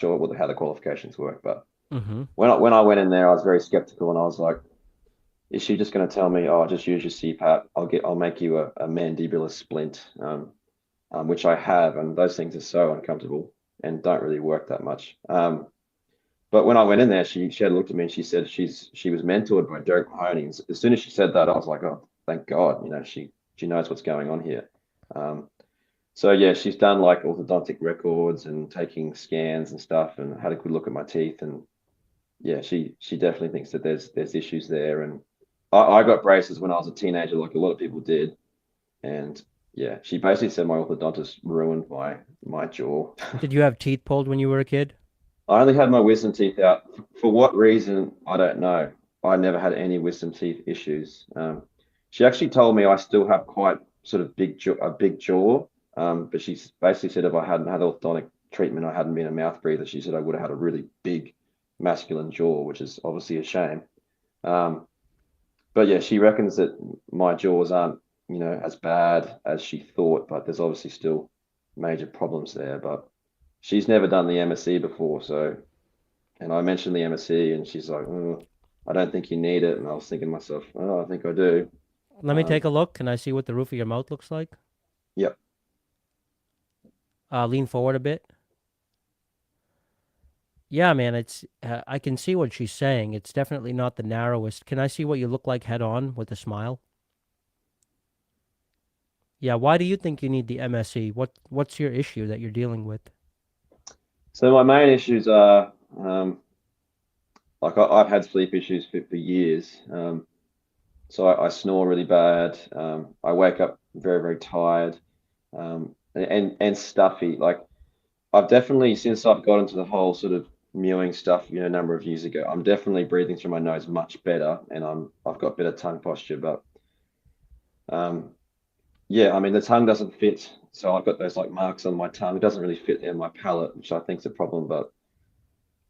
sure how the qualifications work, but Mm-hmm. when I went in there, I was very skeptical, and I was like, is she just going to tell me, oh, just use your CPAP, I'll make you a mandibular splint, which I have, and those things are so uncomfortable and don't really work that much. But when I went in there, she had looked at me and she said she was mentored by Derek Mahoney. And as soon as she said that, I was like, oh, thank God, she knows what's going on here. Um, so yeah, she's done like orthodontic records and taking scans and stuff, and had a good look at my teeth. And yeah, she definitely thinks that there's issues there. And I got braces when I was a teenager, like a lot of people did. And yeah, she basically said my orthodontist ruined my jaw. Did you have teeth pulled when you were a kid? I only had my wisdom teeth out. For what reason, I don't know. I never had any wisdom teeth issues. She actually told me I still have quite sort of a big jaw. But she basically said if I hadn't had orthodontic treatment, I hadn't been a mouth breather. She said I would have had a really big masculine jaw, which is obviously a shame. Um, but yeah, she reckons that my jaws aren't, as bad as she thought, but there's obviously still major problems there. But she's never done the MSc before, so and I mentioned the MSc, and she's like, oh, I don't think you need it. And I was thinking to myself, oh, I think I do. Let me take Um, a look. Can I see what the roof of your mouth looks like? yep. Lean forward a bit. Yeah, man, I can see what she's saying. It's definitely not the narrowest. Can I see what you look like head on with a smile? Yeah, why do you think you need the MSE? What's your issue that you're dealing with? So my main issues are like I've had sleep issues for years. So I snore really bad. I wake up very, very tired, and stuffy. Like I've definitely, since I've got into the whole sort of mewing stuff, a number of years ago, I'm definitely breathing through my nose much better, and I've got better tongue posture. But um, yeah, I mean the tongue doesn't fit, so I've got those like marks on my tongue. It doesn't really fit in my palate, which I think is a problem. But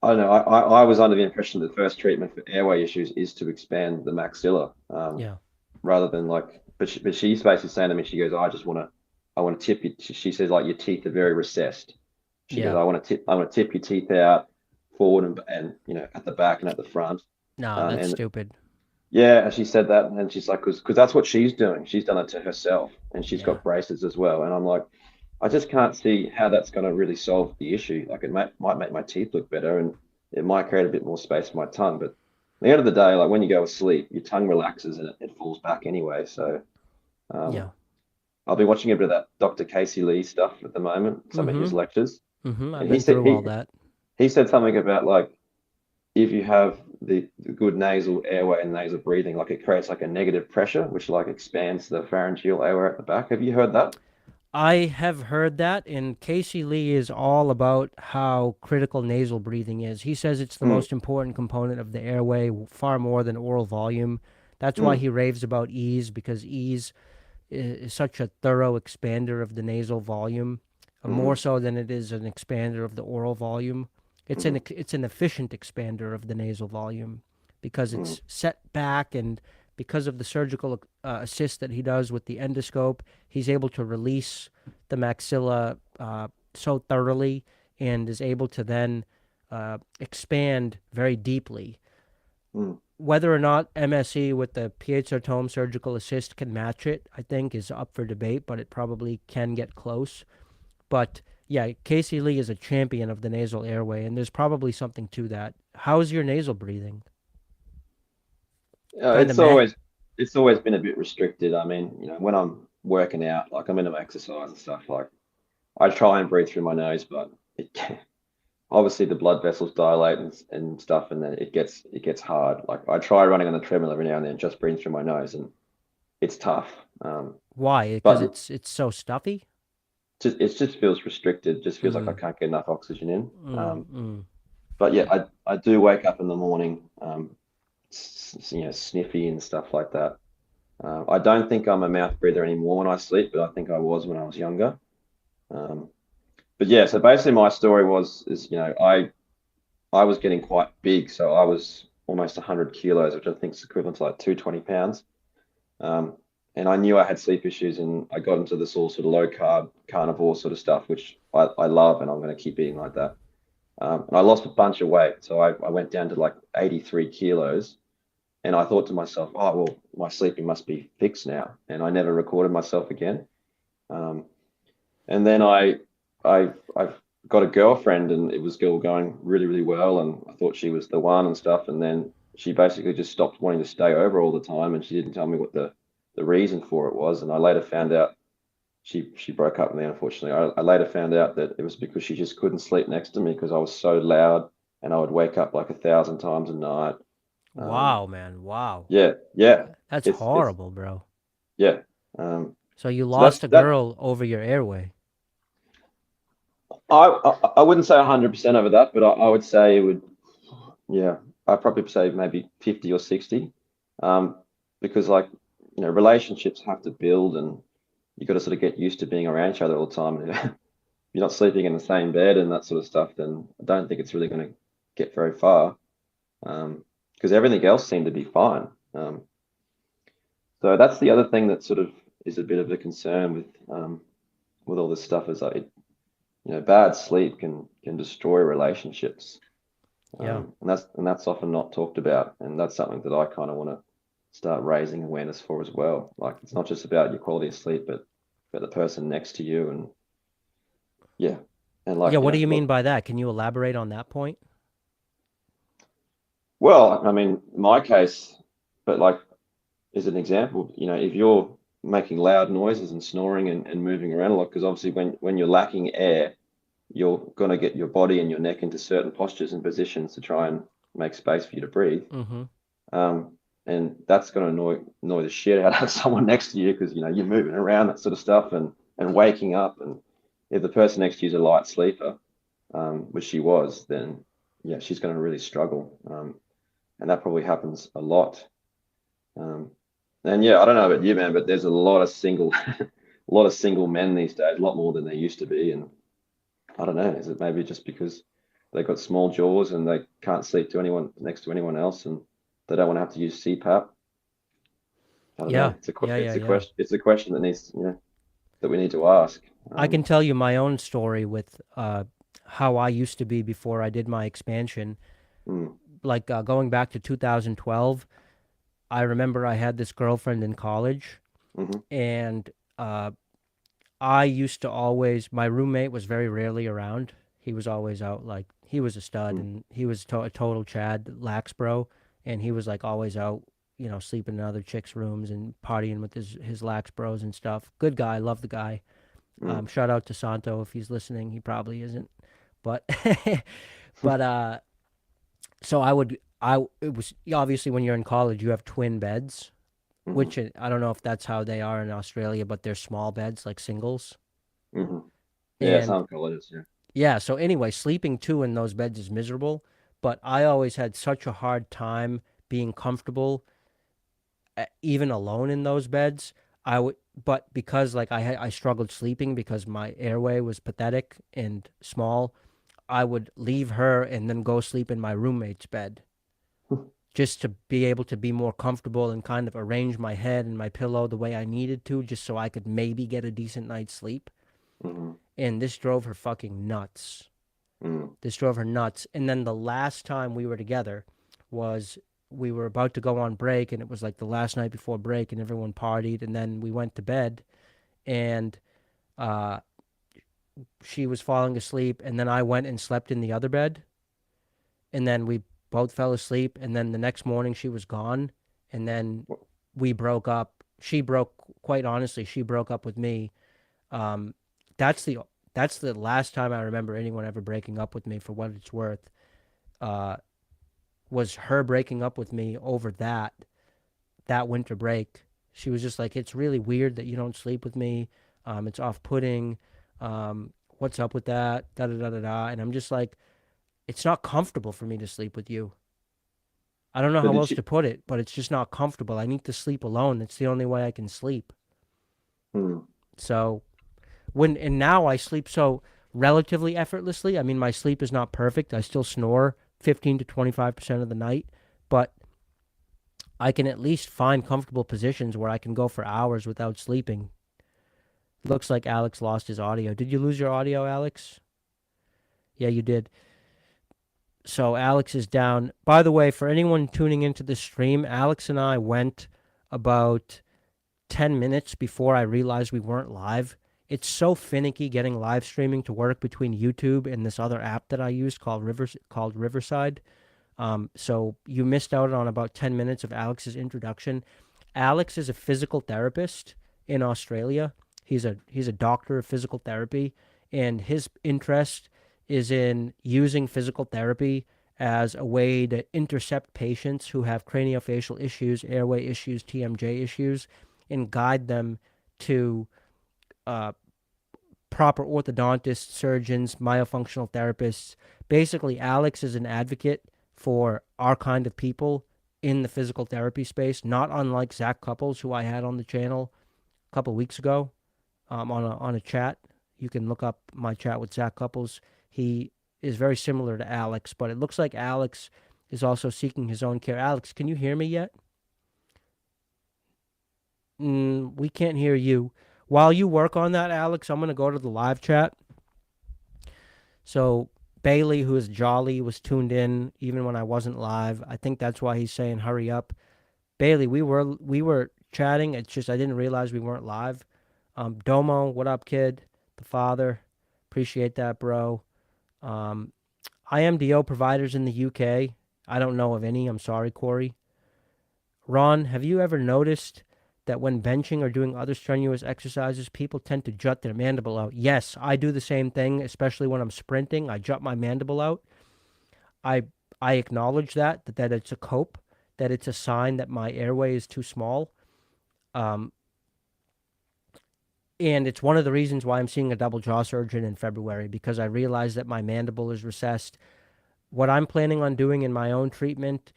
I don't know. I was under the impression that the first treatment for airway issues is to expand the maxilla, Yeah. rather than like. But she's basically saying to me, she goes, I want to tip you. She says like your teeth are very recessed. She goes, Yeah. I want to tip your teeth out forward and at the back and at the front. No, that's And stupid. yeah, and she said that, and she's like, because that's what she's doing. She's done it to herself, and she's Yeah. got braces as well. And I'm like, I just can't see how that's going to really solve the issue. Like it might make my teeth look better, and it might create a bit more space for my tongue. But at the end of the day, like when you go to sleep, your tongue relaxes and it falls back anyway. So um, Yeah. I'll be watching a bit of that Dr. Casey Lee stuff at the moment, some of his Mm-hmm. lectures, Mm-hmm. I've and been through all that. he said something about like if you have the good nasal airway and nasal breathing, like it creates like a negative pressure, which like expands the pharyngeal airway at the back. Have you heard that? I have heard that, and Casey Lee is all about how critical nasal breathing is. He says it's the Mm, most important component of the airway, far more than oral volume. That's why mm, he raves about ease, because ease is such a thorough expander of the nasal volume, more mm, so than it is an expander of the oral volume. mm, It's an efficient expander of the nasal volume because mm, it's set back, and because of the surgical assist that he does with the endoscope, he's able to release the maxilla so thoroughly and is able to then expand very deeply. mm, Whether or not MSE with the piezo-tome surgical assist can match it, I think, is up for debate, but it probably can get close. But yeah, Casey Lee is a champion of the nasal airway, and there's probably something to that. How's your nasal breathing? Uh, Kind of it's meh? always it's always been a bit restricted. I mean, when I'm working out, like I'm into exercise and stuff, like I try and breathe through my nose, but it obviously the blood vessels dilate and stuff, and then it gets hard. Like I try running on the treadmill every now and then, just breathing through my nose, and it's tough. Why? Because But it's so stuffy. it just feels restricted. It just feels like I Mm, can't get enough oxygen in. mm, mm. But yeah, I do wake up in the morning, sniffy and stuff like that. I don't think I'm a mouth breather anymore when I sleep, but I think I was when I was younger. Um, but yeah, so basically my story is I was getting quite big, so I was almost 100 kilos, which I think is equivalent to like 220 pounds. Um, and I knew I had sleep issues, and I got into this all sort of low carb carnivore sort of stuff, which I love, and I'm going to keep eating like that. And I lost a bunch of weight. So I went down to like 83 kilos. And I thought to myself, oh, well, my sleeping must be fixed now. And I never recorded myself again. Um, and then I've got a girlfriend, and it was still going really, really well. And I thought she was the one and stuff. And then she basically just stopped wanting to stay over all the time. And she didn't tell me what the reason for it was. And I later found out she broke up with me, unfortunately. I later found out that it was because she just couldn't sleep next to me because I was so loud and I would wake up like 1,000 times a night. Um, Wow, man. Wow. yeah, yeah, That's it's horrible, bro. yeah. Um, So you so that's lost a that. girl over your airway. I wouldn't say 100% over that, but I would say it would. Yeah, I'd probably say maybe 50 or 60. Um, because like relationships have to build, and you got to sort of get used to being around each other all the time. If you're not sleeping in the same bed and that sort of stuff, then I don't think it's really going to get very far. Because everything else seemed to be fine. So that's the other thing that sort of is a bit of a concern with all this stuff is like bad sleep can destroy relationships. Yeah. And that's often not talked about, and that's something that I kind of want to start raising awareness for as well. Like it's not just about your quality of sleep, but the person next to you, and yeah, and Yeah, like what do you mean look, by that? Can you elaborate on that point? well, I mean, my case, but like as an example, if you're making loud noises and snoring and moving around a lot, because obviously when you're lacking air, you're going to get your body and your neck into certain postures and positions to try and make space for you to breathe. Mm-hmm. Um, and that's going to annoy the shit out of someone next to you because you're moving around that sort of stuff and waking up. And if the person next to you is a light sleeper, which she was, then yeah, she's going to really struggle. And that probably happens a lot. Um, and yeah, I don't know about you, man, but there's a lot of single, a lot of single men these days, a lot more than there used to be. And I don't know, is it maybe just because they've got small jaws and they can't sleep to anyone next to anyone else, and they don't want to have to use CPAP? I don't know. Yeah. Yeah, yeah, It's a yeah. question. It's a question that needs, that we need to ask. I can tell you my own story with how I used to be before I did my expansion. Mm, Like going back to 2012, I remember I had this girlfriend in college, hmm and uh, I used to always, my roommate was very rarely around. He was always out, like, he was a stud mm, and he was a total Chad, lax bro. And he was like always out, sleeping in other chicks' rooms and partying with his lax bros and stuff. Good guy, love the guy. mm, Shout out to Santo if he's listening. He probably isn't, but but so it was obviously when you're in college you have twin beds, hmm which I don't know if that's how they are in Australia, but they're small beds like singles. hmm Yeah, And some colleges. Yeah. yeah, so anyway, sleeping two in those beds is miserable, but I always had such a hard time being comfortable even alone in those beds. But because like I struggled sleeping because my airway was pathetic and small, I would leave her and then go sleep in my roommate's bed just to be able to be more comfortable and kind of arrange my head and my pillow the way I needed to, just so I could maybe get a decent night's sleep. hmm And this drove her fucking nuts. mm, This drove her nuts. And then the last time we were together was we were about to go on break, and it was like the last night before break, and everyone partied, and then we went to bed, and uh, she was falling asleep, and then I went and slept in the other bed, and then we both fell asleep, and then the next morning she was gone, and then we broke up. Quite honestly, she broke up with me. Um, that's the that's the last time I remember anyone ever breaking up with me. For what it's worth, uh, was her breaking up with me over that winter break. She was just like, "It's really weird that you don't sleep with me. It's off-putting. What's up with that? Da da da da da." And I'm just like, "It's not comfortable for me to sleep with you. I don't know But how did else to she? put it, but it's just not comfortable. I need to sleep alone. That's the only way I can sleep." Mm, So and now I sleep so relatively effortlessly. I mean, my sleep is not perfect. I still snore 15 to 25% of the night, but I can at least find comfortable positions where I can go for hours without sleeping. Looks like Alex lost his audio. Did you lose your audio, Alex? Yeah, you did. So Alex is down. By the way, for anyone tuning into the stream, Alex and I went about 10 minutes before I realized we weren't live. It's so finicky getting live streaming to work between YouTube and this other app that I use called Riverside. So you missed out on about 10 minutes of Alex's introduction. Alex is a physical therapist in Australia. He's a doctor of physical therapy, and his interest is in using physical therapy as a way to intercept patients who have craniofacial issues, airway issues, TMJ issues, and guide them to uh, proper orthodontists, surgeons, myofunctional therapists. Basically, Alex is an advocate for our kind of people in the physical therapy space, not unlike Zach Couples, who I had on the channel a couple weeks ago on a chat. You can look up my chat with Zach Couples. He is very similar to Alex, but it looks like Alex is also seeking his own care. Alex, can you hear me yet? We can't hear you. While you work on that, Alex, I'm going to go to the live chat. So Bailey, who is jolly, was tuned in even when I wasn't live. I think that's why he's saying hurry up. Bailey, we were chatting. It's just I didn't realize we weren't live. Domo, what up, kid? The father, appreciate that, bro. IMDO providers in the UK. I don't know of any. I'm sorry, Corey. Ron, have you ever noticed that when benching or doing other strenuous exercises, people tend to jut their mandible out? Yes, I do the same thing, especially when I'm sprinting. I jut my mandible out. I acknowledge that it's a cope, that it's a sign that my airway is too small. And it's one of the reasons why I'm seeing a double jaw surgeon in February, because I realize that my mandible is recessed. What I'm planning on doing in my own treatment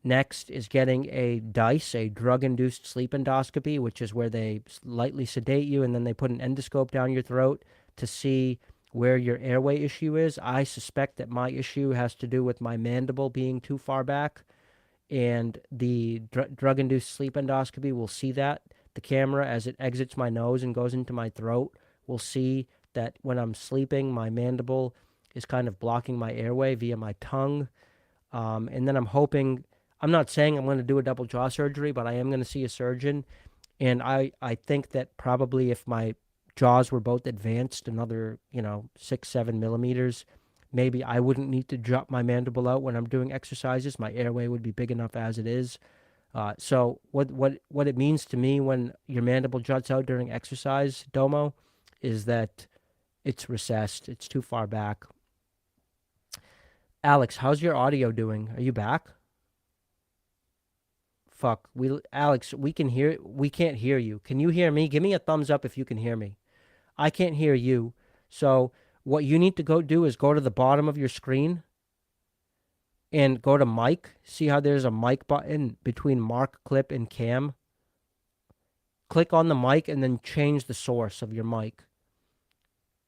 next is getting a DISE, a drug-induced sleep endoscopy, which is where they lightly sedate you and then they put an endoscope down your throat to see where your airway issue is. I suspect that my issue has to do with my mandible being too far back, and the drug-induced sleep endoscopy will see that. The camera, as it exits my nose and goes into my throat, will see that when I'm sleeping, my mandible is kind of blocking my airway via my tongue. And then I'm not saying I'm going to do a double jaw surgery, but I am going to see a surgeon. And I think that probably if my jaws were both advanced another, 6-7 millimeters, maybe I wouldn't need to drop my mandible out when I'm doing exercises. My airway would be big enough as it is. So what it means to me when your mandible juts out during exercise, Domo, is that it's recessed. It's too far back. Alex, how's your audio doing? Are you back? Fuck. Alex, we can't hear you. Can you hear me? Give me a thumbs up if you can hear me. I can't hear you. So what you need to go do is go to the bottom of your screen and go to mic. See how there's a mic button between mark, clip, and cam? Click on the mic and then change the source of your mic.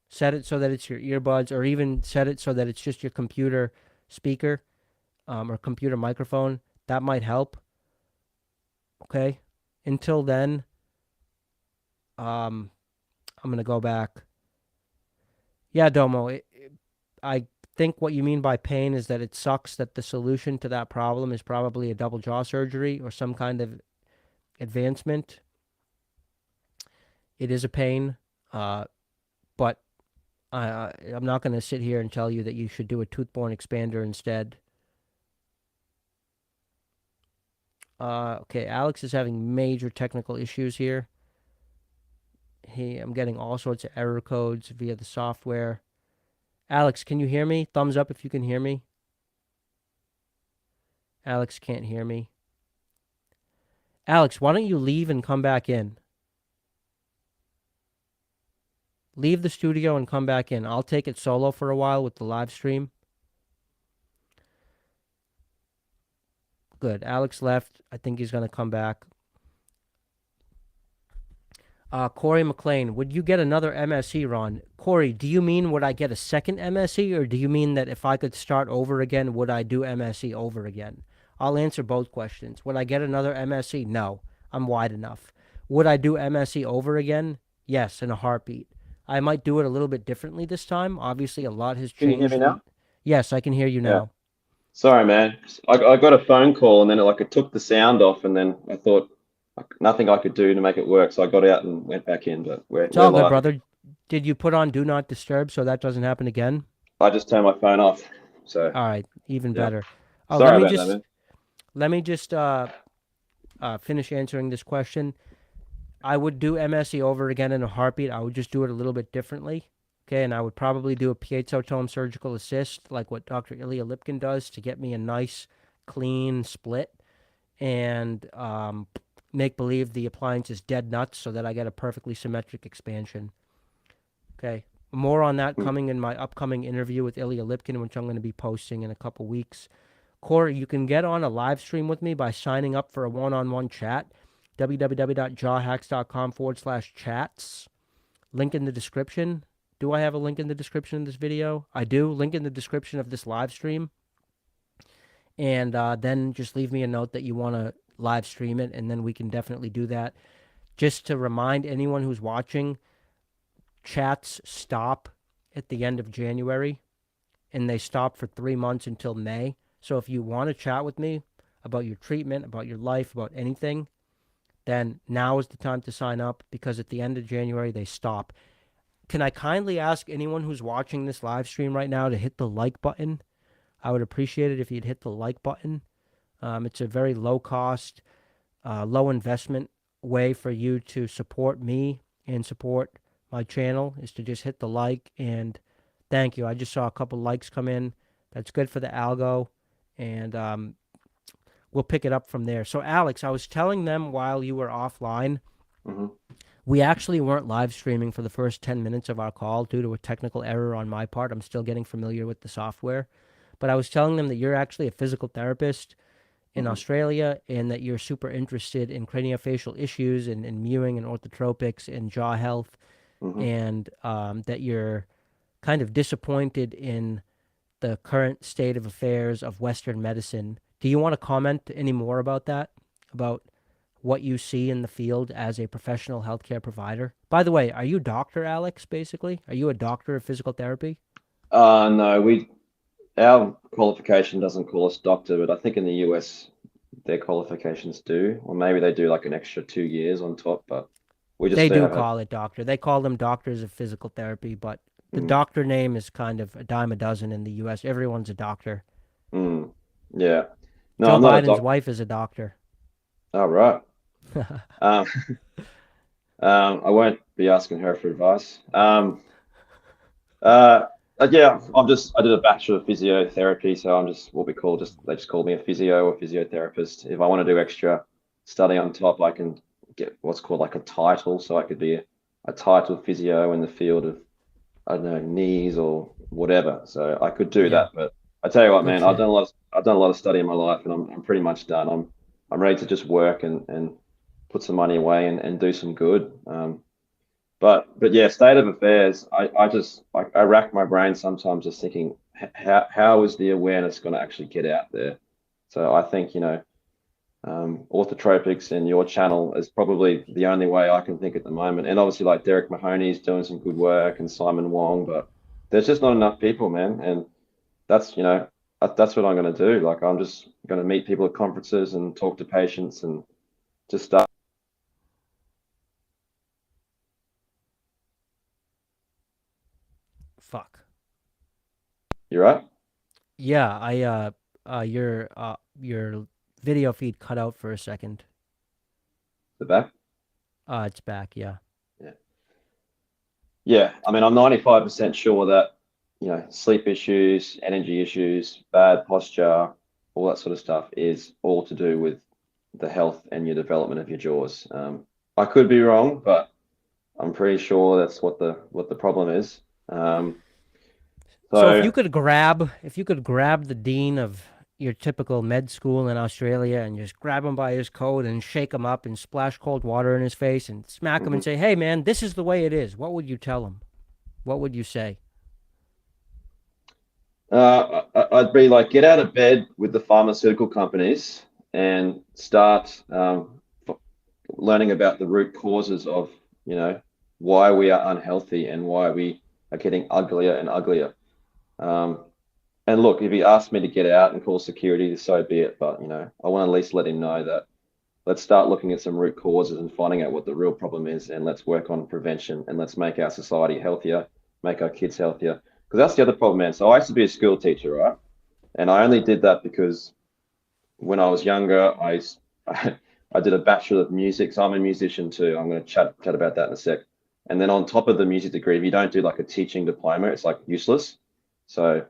Set it so that it's your earbuds, or even set it so that it's just your computer speaker or computer microphone. That might help. Okay? Until then, I'm going to go back. Yeah, Domo, I think what you mean by pain is that it sucks that the solution to that problem is probably a double jaw surgery or some kind of advancement. It is a pain, but I'm not going to sit here and tell you that you should do a tooth-borne expander instead. Okay, Alex is having major technical issues here. I'm getting all sorts of error codes via the software. Alex, can you hear me? Thumbs up if you can hear me. Alex can't hear me. Alex, why don't you leave and come back in? Leave the studio and come back in. I'll take it solo for a while with the live stream. Good. Alex left. I think he's going to come back. Corey McLean, would you get another MSE, Ron? Corey, do you mean would I get a second MSE, or do you mean that if I could start over again, would I do MSE over again? I'll answer both questions. Would I get another MSE? No. I'm wide enough. Would I do MSE over again? Yes, in a heartbeat. I might do it a little bit differently this time. Obviously, a lot has changed. Can you hear me now? Yes, I can hear you now. Sorry, man. I got a phone call and then it took the sound off, and then I thought nothing I could do to make it work, so I got out and went back in. But It's we're all good, live again. brother. Did you put on Do Not Disturb so that doesn't happen again? I just turned my phone off. So All right, even yeah, better. Oh, sorry about that, man. let me just finish answering this question. I would do MSE over again in a heartbeat. I would just do it a little bit differently. Okay, and I would probably do a piezo surgical assist, like what Dr. Ilya Lipkin does, to get me a nice, clean split, and make believe the appliance is dead nuts so that I get a perfectly symmetric expansion. Okay, more on that Hmm. coming in my upcoming interview with Ilya Lipkin, which I'm going to be posting in a couple weeks. Corey, you can get on a live stream with me by signing up for a one-on-one chat. www.jawhacks.com/chats. Link in the description. Do I have a link in the description of this video? I do. Link in the description of this live stream. And then just leave me a note that you want to live stream it, and then we can definitely do that. Just to remind anyone who's watching, chats stop at the end of January, and they stop for 3 months until May. So if you want to chat with me about your treatment, about your life, about anything, then now is the time to sign up, because at the end of January they stop. Can I kindly ask anyone who's watching this live stream right now to hit the like button? I would appreciate it if you'd hit the like button. It's a very low cost, low investment way for you to support me and support my channel, is to just hit the like. And thank you. I just saw a couple likes come in. That's good for the algo. And we'll pick it up from there. So, Alex, I was telling them while you were offline, Hmm. we actually weren't live streaming for the first 10 minutes of our call due to a technical error on my part. I'm still getting familiar with the software. But I was telling them that you're actually a physical therapist in Hmm. Australia, and that you're super interested in craniofacial issues and mewing and orthotropics and jaw health, Hmm. and that you're kind of disappointed in the current state of affairs of Western medicine. Do you want to comment any more about that? About what you see in the field as a professional healthcare provider? By the way, are you Dr. Alex, basically? Are you a doctor of physical therapy? No, our qualification doesn't call us doctor, but I think in the US their qualifications do, or maybe they do like an extra 2 years on top. But we just They do do have a. call it doctor. They call them doctors of physical therapy, but the Mm, doctor name is kind of a dime a dozen in the US. Everyone's a doctor. mm, yeah. No, Joe I'm not a Biden's doctor. wife is a doctor. Oh, right. Um, I won't be asking her for advice. Uh, yeah, I did a bachelor of physiotherapy, so I'm just what we call they just call me a physio or physiotherapist. If I want to do extra study on top, I can get what's called like a title, so I could be a title physio in the field of, I don't know, knees or whatever. So I could do Yeah. that, but I tell you what, man, Okay. I've done a lot of study in my life, and I'm pretty much done. I'm ready to just work and put some money away and do some good. But yeah, state of affairs. I rack my brain sometimes just thinking how is the awareness going to actually get out there? So I think Orthotropics and your channel is probably the only way I can think at the moment. And obviously, like Derek Mahoney's doing some good work and Simon Wong, but there's just not enough people, man. And that's that's what I'm going to do. Like I'm just going to meet people at conferences and talk to patients and just start. Fuck. You're right. Yeah, your video feed cut out for a second. The back. It's back, yeah. Yeah. Yeah, I mean, I'm 95% sure that, sleep issues, energy issues, bad posture, all that sort of stuff is all to do with the health and your development of your jaws. I could be wrong, but I'm pretty sure that's what the problem is. So So, if you could grab the dean of your typical med school in Australia and just grab him by his coat and shake him up and splash cold water in his face and smack him and mhm. say, "Hey man, this is the way it is." What would you tell him? What would you say? I'd be like, get out of bed with the pharmaceutical companies and start learning about the root causes of, why we are unhealthy and why we are getting uglier and uglier. Um, And look, if he asks me to get out and call security, so be it. But I want to at least let him know that let's start looking at some root causes and finding out what the real problem is, and let's work on prevention, and let's make our society healthier, make our kids healthier. Because that's the other problem, man. So I used to be a school teacher, right? And I only did that because when I was younger, I did a bachelor of music, so I'm a musician too. I'm going to chat about that in a sec. And then on top of the music degree, if you don't do like a teaching diploma, it's like useless. So,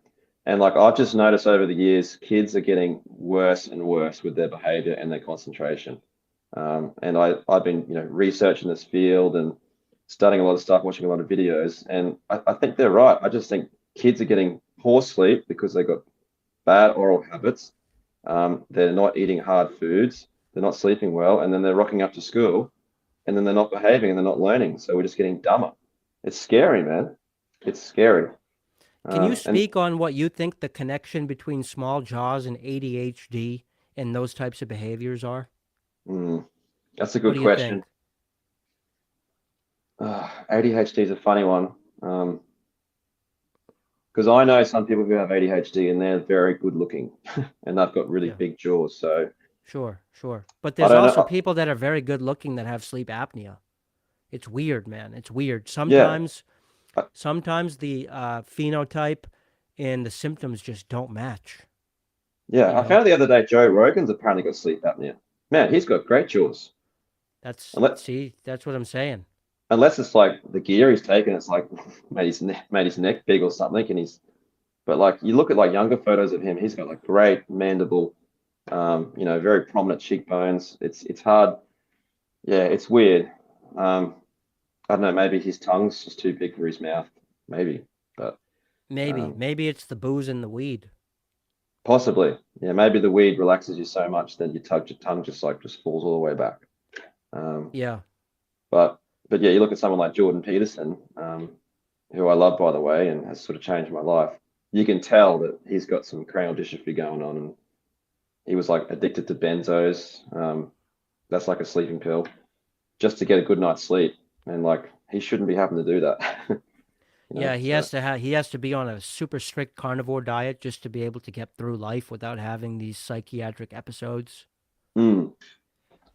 and like I've just noticed over the years, kids are getting worse and worse with their behavior and their concentration. And I've been researching this field and studying a lot of stuff, watching a lot of videos, and I think they're right. I just think kids are getting poor sleep because they got bad oral habits. They're not eating hard foods. They're not sleeping well, and then they're rocking up to school, and then they're not behaving and they're not learning. So we're just getting dumber. It's scary, man. It's scary. Can you And speak on what you think the connection between small jaws and ADHD and those types of behaviors are? that's a What good do you question. think? ADHD is a funny one. Because I know some people who have ADHD and they're very good looking and they've got really Yeah, big jaws. So sure, sure. But I there's don't also know. people that are very good looking that have sleep apnea. It's weird, man. It's weird. Yeah. I- Sometimes the phenotype and the symptoms just don't match. Yeah. You I know, found the other day Joe Rogan's apparently got sleep apnea. Man, he's got great jaws. Unless, that's what I'm saying. unless it's like the gear he's taken, it's like made his neck big or something. But like you look at like younger photos of him, he's got like great mandible, very prominent cheekbones. It's hard. Yeah, it's weird. Um, I don't know, maybe his tongue's just too big for his mouth, maybe, but Maybe, um, maybe it's the booze and the weed. possibly, yeah, maybe the weed relaxes you so much that your tongue just falls all the way back. Um, Yeah, but but yeah, you look at someone like Jordan Peterson, who I love by the way, and has sort of changed my life. You can tell that he's got some cranial dystrophy going on, and he was like addicted to benzos. That's like a sleeping pill, just to get a good night's sleep, and like he shouldn't be having to do that. yeah. So. He has to be on a super strict carnivore diet just to be able to get through life without having these psychiatric episodes. Mm.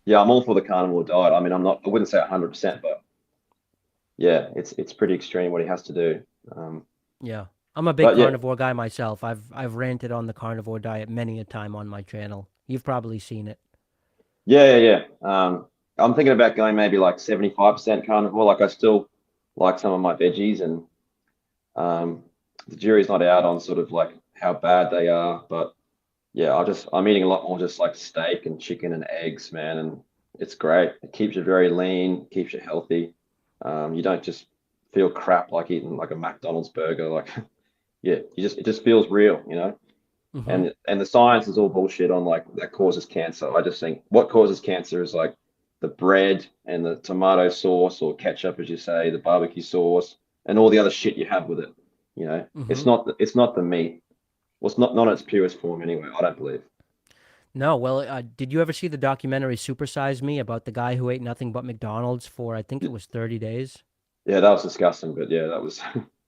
Yeah, I'm all for the carnivore diet. I mean, I wouldn't say 100%, but yeah, it's pretty extreme what he has to do. Um, Yeah. I'm a big but yeah, carnivore guy myself. I've ranted on the carnivore diet many a time on my channel. You've probably seen it. yeah. I'm thinking about going maybe like 75% carnivore. Like I still like some of my veggies, and um, the jury's not out on sort of like how bad they are. But yeah, I'm eating a lot more just like steak and chicken and eggs, man, and it's great. It keeps you very lean, keeps you healthy. You don't just feel crap like eating like a McDonald's burger. Like, yeah, it just feels real. Mm-hmm. And the science is all bullshit on like that causes cancer. I just think what causes cancer is like the bread and the tomato sauce or ketchup, as you say, the barbecue sauce, and all the other shit you have with it. Mm-hmm. It's not the meat. Well, it's not in its purest form anyway. I don't believe. No, well, did you ever see the documentary Supersize Me about the guy who ate nothing but McDonald's for I think it was 30 days? Yeah, that was disgusting, but yeah, that was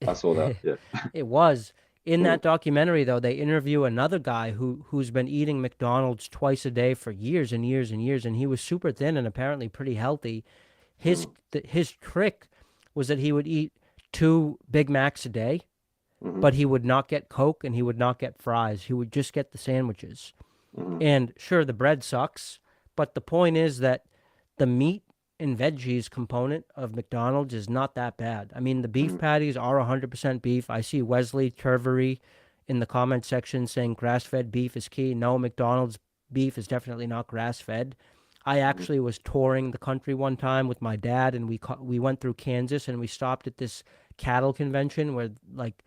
I saw that. Yeah. It was. In Mm, that documentary, though, they interview another guy who's been eating McDonald's twice a day for years and years and years, and he was super thin and apparently pretty healthy. mm, His trick was that he would eat two Big Macs a day, mm, but he would not get Coke and he would not get fries. He would just get the sandwiches. mm, And sure, the bread sucks, but the point is that the meat and veggies component of McDonald's is not that bad. I mean, the beef mm, patties are 100% beef. I see Wesley Turvery in the comment section saying grass-fed beef is key. No, McDonald's beef is definitely not grass-fed. I mm, actually was touring the country one time with my dad, and we went through Kansas, and we stopped at this cattle convention where like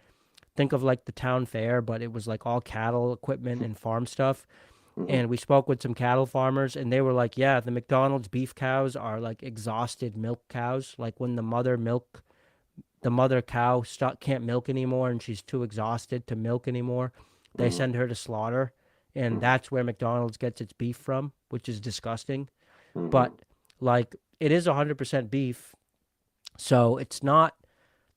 think of like the town fair, but it was like all cattle equipment and farm stuff, mm, and we spoke with some cattle farmers, and they were like, yeah, the McDonald's beef cows are like exhausted milk cows. Like when the mother cow can't milk anymore and she's too exhausted to milk anymore, they mm, send her to slaughter, and mm, that's where McDonald's gets its beef from, which is disgusting. mm, But like it is 100% beef, so it's not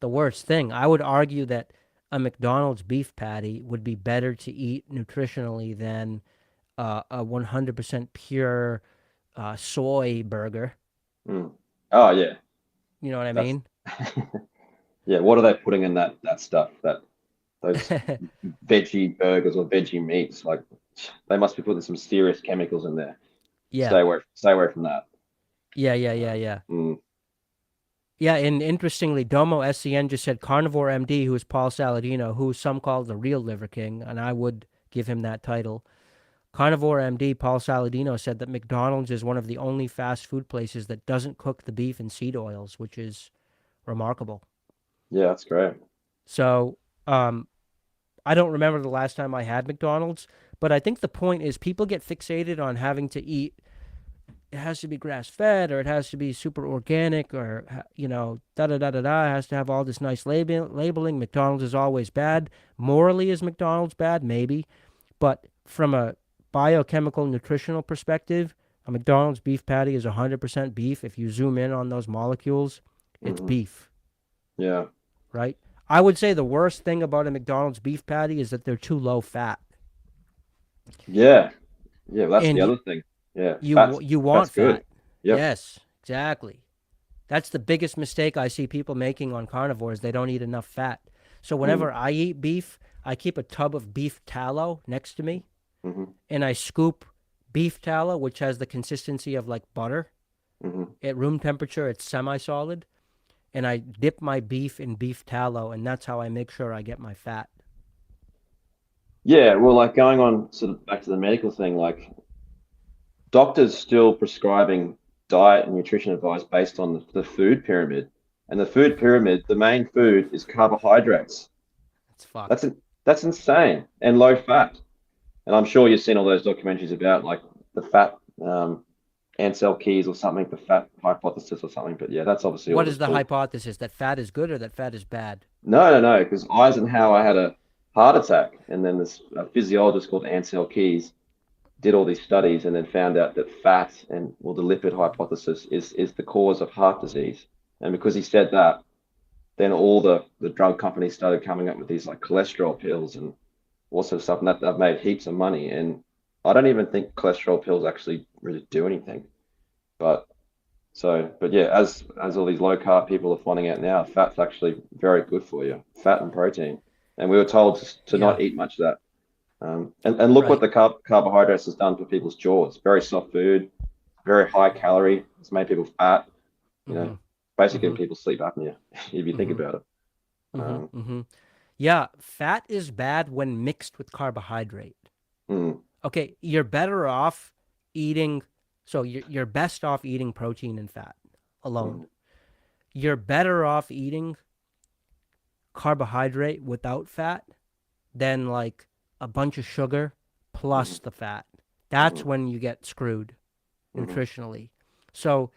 the worst thing. I would argue that a McDonald's beef patty would be better to eat nutritionally than a 100% pure soy burger. Mm. Oh yeah, You know what I that's mean? yeah. What are they putting in that stuff? Those veggie burgers or veggie meats? Like they must be putting some serious chemicals in there. Yeah. Stay away from that. Yeah, yeah, yeah, yeah. Mm, Yeah, and interestingly, Domo SCN just said Carnivore MD, who is Paul Saladino, who some call the real Liver King, and I would give him that title. Carnivore MD, Paul Saladino, said that McDonald's is one of the only fast food places that doesn't cook the beef in seed oils, which is remarkable. yeah, that's great. So, I don't remember the last time I had McDonald's, but I think the point is people get fixated on having to eat. It has to be grass fed, or it has to be super organic, or da da da da da. It has to have all this nice labeling. McDonald's is always bad. Morally, is McDonald's bad? Maybe, but from a biochemical nutritional perspective, a McDonald's beef patty is 100% beef. If you zoom in on those molecules, it's Hmm. beef, Yeah, right? I would say the worst thing about a McDonald's beef patty is that they're too low fat. yeah, yeah. That's And the other thing. Yeah, you fat's want good. fat. Yep. Yes, exactly. That's the biggest mistake I see people making on carnivores. They don't eat enough fat. So Mm, whenever I eat beef, I keep a tub of beef tallow next to me, hmm. and I scoop beef tallow, which has the consistency of like butter. Hmm. At room temperature, it's semi-solid, and I dip my beef in beef tallow, and that's how I make sure I get my fat. Yeah, well, like going on sort of back to the medical thing, like doctors still prescribing diet and nutrition advice based on the food pyramid. And the food pyramid, the main food is carbohydrates. It's That's fucked. in, that's insane and low fat. And I'm sure you've seen all those documentaries about like the fat Ansel Keys or something, the fat hypothesis or something. But yeah, that's obviously all What is just the bull. hypothesis? That fat is good or that fat is bad? No, because Eisenhower had a heart attack, and then this physiologist called Ansel Keys did all these studies and then found out that fat and well the lipid hypothesis is the cause of heart disease. And because he said that, then all the drug companies started coming up with these like cholesterol pills and all sorts of stuff, and that they've made heaps of money. And I don't even think cholesterol pills actually really do anything. But but yeah, as all these low carb people are finding out now, fat's actually very good for you, fat and protein. And we were told to Yeah, not eat much of that. And look what right. the carbohydrates has done for people's jaws. Very soft food, very high calorie. It's made people fat. You know, Mm-hmm. basically Mm-hmm. people sleep apnea if you think Mm-hmm. about it. Mm-hmm. Um, Mm-hmm. Yeah, fat is bad when mixed with carbohydrate. mm, Okay, you're better off eating, so you're best off eating protein and fat alone. mm, You're better off eating carbohydrate without fat than like a bunch of sugar plus mm, the fat. That's mm, when you get screwed mm, nutritionally. So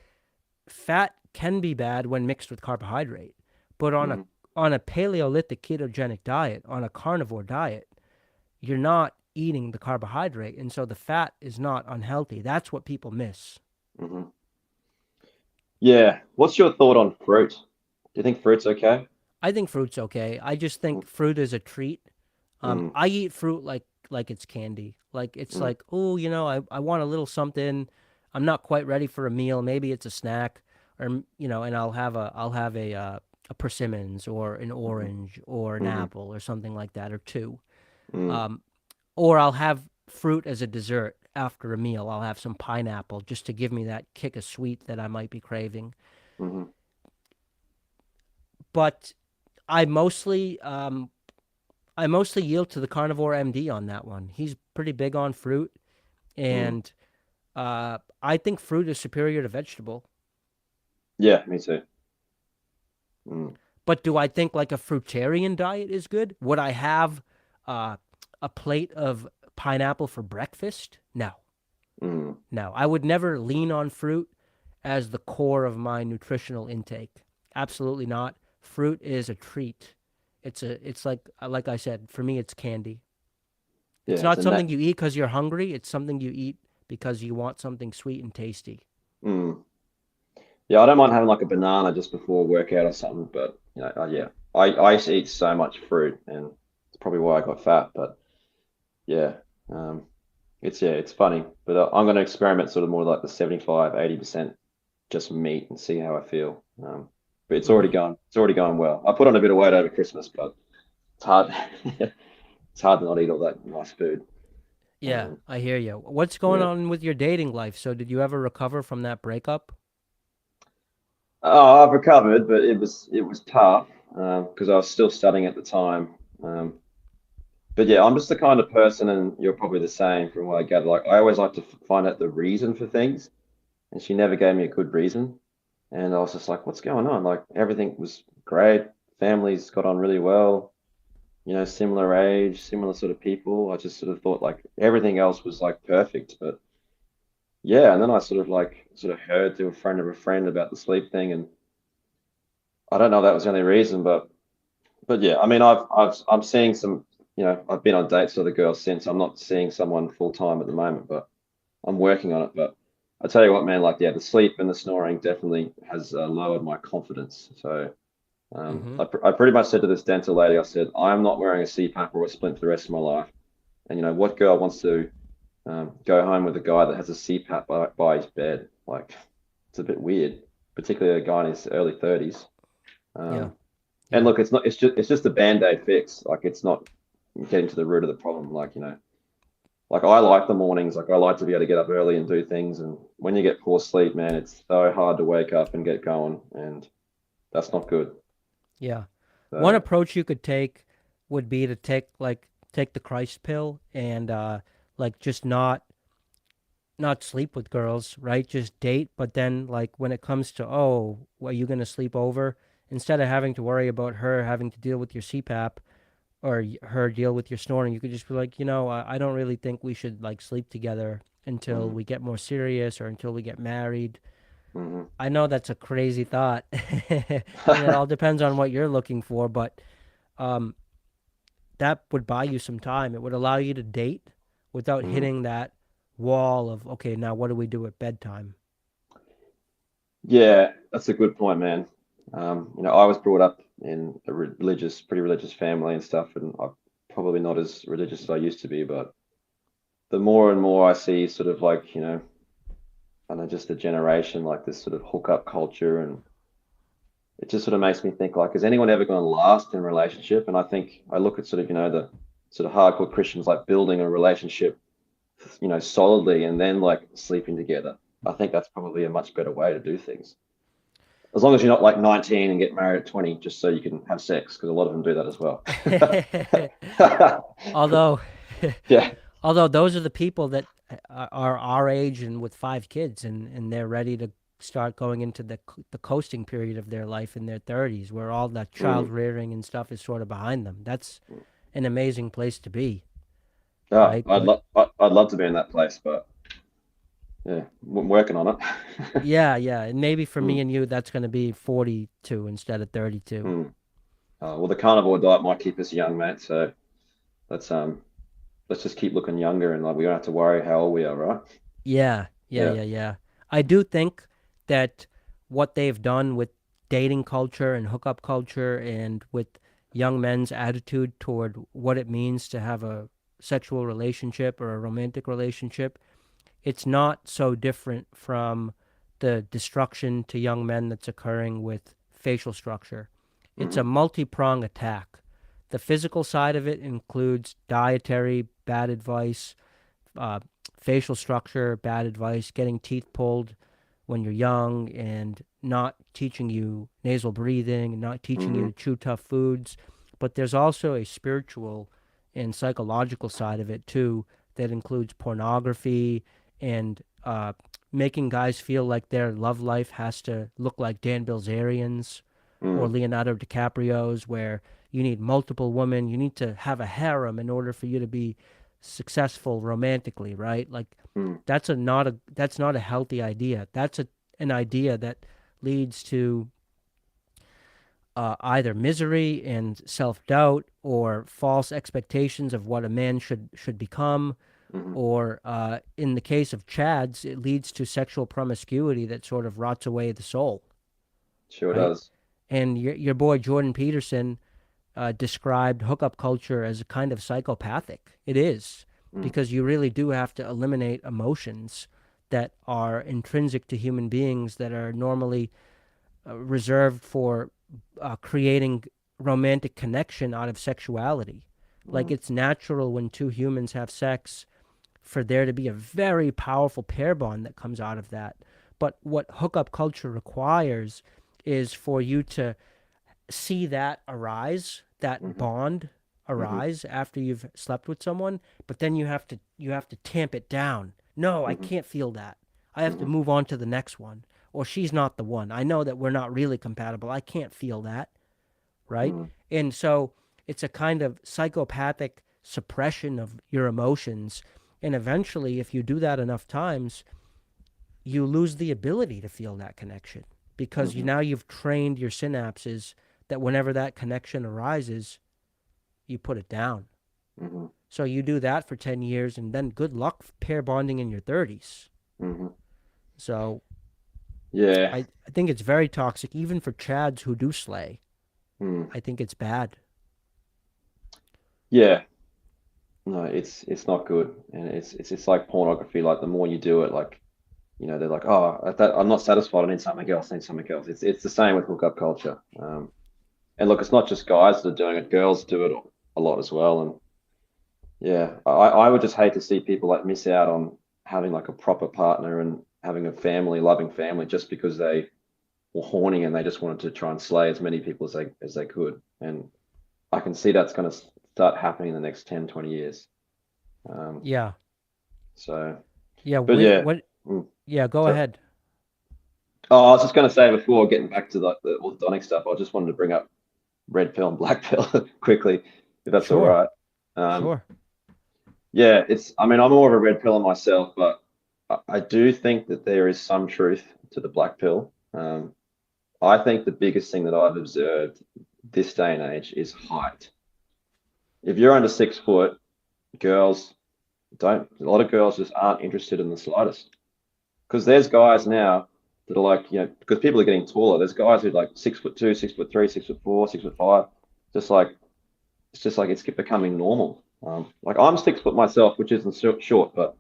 fat can be bad when mixed with carbohydrate, but mm. on a paleolithic ketogenic diet, on a carnivore diet, you're not eating the carbohydrate, and so the fat is not unhealthy. That's what people miss. Mm. Yeah. What's your thought on fruit? Do you think fruit's okay? I think fruit's okay. I just Mm, think fruit is a treat. mm, I eat fruit like it's candy. Like it's mm, like, oh, I want a little something. I'm not quite ready for a meal. Maybe it's a snack, or and I'll have a persimmons or an mm, orange or an mm, apple or something like that or two. mm, Um, or I'll have fruit as a dessert after a meal. I'll have some pineapple just to give me that kick of sweet that I might be craving. mm, But I mostly um, I mostly yield to the carnivore MD on that one. He's pretty big on fruit, mm. and I think fruit is superior to vegetable. Yeah, me too. Mm, But do I think like a fruitarian diet is good? Would I have uh, a plate of pineapple for breakfast? No, mm, no. I would never lean on fruit as the core of my nutritional intake. Absolutely not. Fruit is a treat. It's like I said, for me it's candy. yeah, It's it's not a something you eat because you're hungry. It's something you eat because you want something sweet and tasty. mm. Yeah, I don't mind having like a banana just before a workout or something, but yeah, I used to eat so much fruit, and it's probably why I got fat. But yeah, um, it's funny. But I'm going to experiment sort of more like the 75-80% just meat and see how I feel. But Hmm. it's already going well. I put on a bit of weight over Christmas, but it's hard. It's hard to not eat all that nice food. Yeah, Um, I hear you. What's going yeah. on with your dating life? So did you ever recover from that breakup? Oh, I've recovered, but it was tough because I was still studying at the time. Um, but yeah, I'm just the kind of person, and you're probably the same from what I gather. Like I always like to find out the reason for things, and she never gave me a good reason. And I was just like, what's going on? Like everything was great. Families got on really well, similar age, similar sort of people. I just sort of thought like everything else was like perfect. But yeah, and then I sort of heard through a friend of a friend about the sleep thing, and I don't know if that was the only reason, but yeah, I mean, I'm seeing some, I've been on dates with other girls since. I'm not seeing someone full time at the moment, but I'm working on it. But I tell you what, man, like yeah, the sleep and the snoring definitely has lowered my confidence. So Mm-hmm. I pretty much said to this dental lady, I said, I'm not wearing a CPAP or a splint for the rest of my life. And what girl wants to go home with a guy that has a CPAP by his bed? Like, it's a bit weird, particularly a guy in his early 30s. Yeah. Um, and Yeah. look, it's just a band-aid fix. Like, it's not getting to the root of the problem. Like, like I like the mornings. Like, I like to be able to get up early and do things. And when you get poor sleep, man, it's so hard to wake up and get going, and that's not good. Yeah. One So, approach you could take would be to take the Christ pill and like just not sleep with girls, right? Just date, but then like when it comes to, oh, are you going to sleep over? Instead of having to worry about her having to deal with your CPAP or her deal with your snoring, you could just be like, I don't really think we should like sleep together until mm, we get more serious or until we get married. mhm. I know that's a crazy thought, and it all depends on what you're looking for, but um, that would buy you some time. It would allow you to date without Mm. hitting that wall of, okay, now what do we do at bedtime? Yeah, that's a good point, man. I was brought up in a pretty religious family and stuff, and I'm probably not as religious as I used to be, but the more and more I see sort of like, I don't know, just a generation like this sort of hookup culture, and it just sort of makes me think like, is anyone ever going to last in a relationship? And I think I look at sort of, the sort of hardcore Christians like building a relationship, solidly and then like sleeping together. I think that's probably a much better way to do things. As long as you're not like 19 and get married at 20, just so you can have sex, because a lot of them do that as well. although, Yeah. although those are the people that are our age and with five kids, and they're ready to start going into the coasting period of their life in their 30s, where all that child Mm. rearing and stuff is sort of behind them. That's an amazing place to be, Oh, right? But I'd love to be in that place, but yeah, I'm working on it. yeah, yeah, and maybe for me Mm. and you, that's going to be 42 instead of 32. Mm. Well, the carnivore diet might keep us young, mate. So let's let's just keep looking younger, and like we don't have to worry how old we are, right? Yeah, yeah, Yeah. yeah, yeah. I do think that what they've done with dating culture and hookup culture and with young men's attitude toward what it means to have a sexual relationship or a romantic relationship, it's not so different from the destruction to young men that's occurring with facial structure. It's a Hmm. multi-prong attack. The physical side of it includes dietary bad advice, uh, facial structure, bad advice, getting teeth pulled when you're young, and not teaching you nasal breathing, and not teaching you Hmm. to chew tough foods. But there's also a spiritual and psychological side of it too that includes pornography and making guys feel like their love life has to look like Dan Bilzerian's or Mm. Leonardo DiCaprio's, where you need multiple women, you need to have a harem in order for you to be successful romantically, right? Like Mm. that's not a healthy idea. That's an idea that leads to either misery and self doubt or false expectations of what a man should become, Hmm. or in the case of Chads, it leads to sexual promiscuity that sort of rots away the soul, Sure right? does. And your boy Jordan Peterson. described hookup culture as a kind of psychopathic. It is, Mm. because you really do have to eliminate emotions that are intrinsic to human beings that are normally reserved for creating romantic connection out of sexuality. Like, Mm. it's natural when two humans have sex for there to be a very powerful pair bond that comes out of that. But what hookup culture requires is for you to see that arise, that Mhm. bond Mhm. arise after you've slept with someone, but then you have to tamp it down. No, I Mhm. can't feel that. I have to Mhm. move on to the next one. Or she's not the one. I know that we're not really compatible. I can't feel that, right? Mm. And so it's a kind of psychopathic suppression of your emotions. And eventually, if you do that enough times, you lose the ability to feel that connection because Mhm. you've trained your synapses that whenever that connection arises, you put it down. Mhm. So you do that for 10 years and then good luck pair bonding in your 30s. Mhm. So Yeah. I think it's very toxic, even for Chads who do slay. Mm. I think it's bad. Yeah. No, it's not good, and it's like pornography. Like the more you do it, like they're like, oh, I'm not satisfied. I need something else. I need something else. It's the same with hookup culture. And look, it's not just guys that are doing it. Girls do it a lot as well. And yeah, I would just hate to see people like miss out on having like a proper partner and having a family, loving family, just because they were horny and they just wanted to try and slay as many people as they could. And I can see that's going to start happening in the next 10, 20 years. Um, Yeah. so, Yeah. but yeah. What? Mm. Yeah. Go So, ahead. oh, I was just going to say before getting back to the orthodontic stuff, I just wanted to bring up red pill and black pill quickly, if that's all Sure. right. Um, Sure. yeah, I mean, I'm more of a red pill myself, but I do think that there is some truth to the black pill. I think the biggest thing that I've observed this day and age is height. If you're under 6 foot, girls a lot of girls just aren't interested in the slightest. Because there's guys now that are like, because people are getting taller. There's guys who are like 6'2", 6'3", 6'4", 6'5". Just like it's becoming normal. Like I'm 6 foot myself, which isn't short, but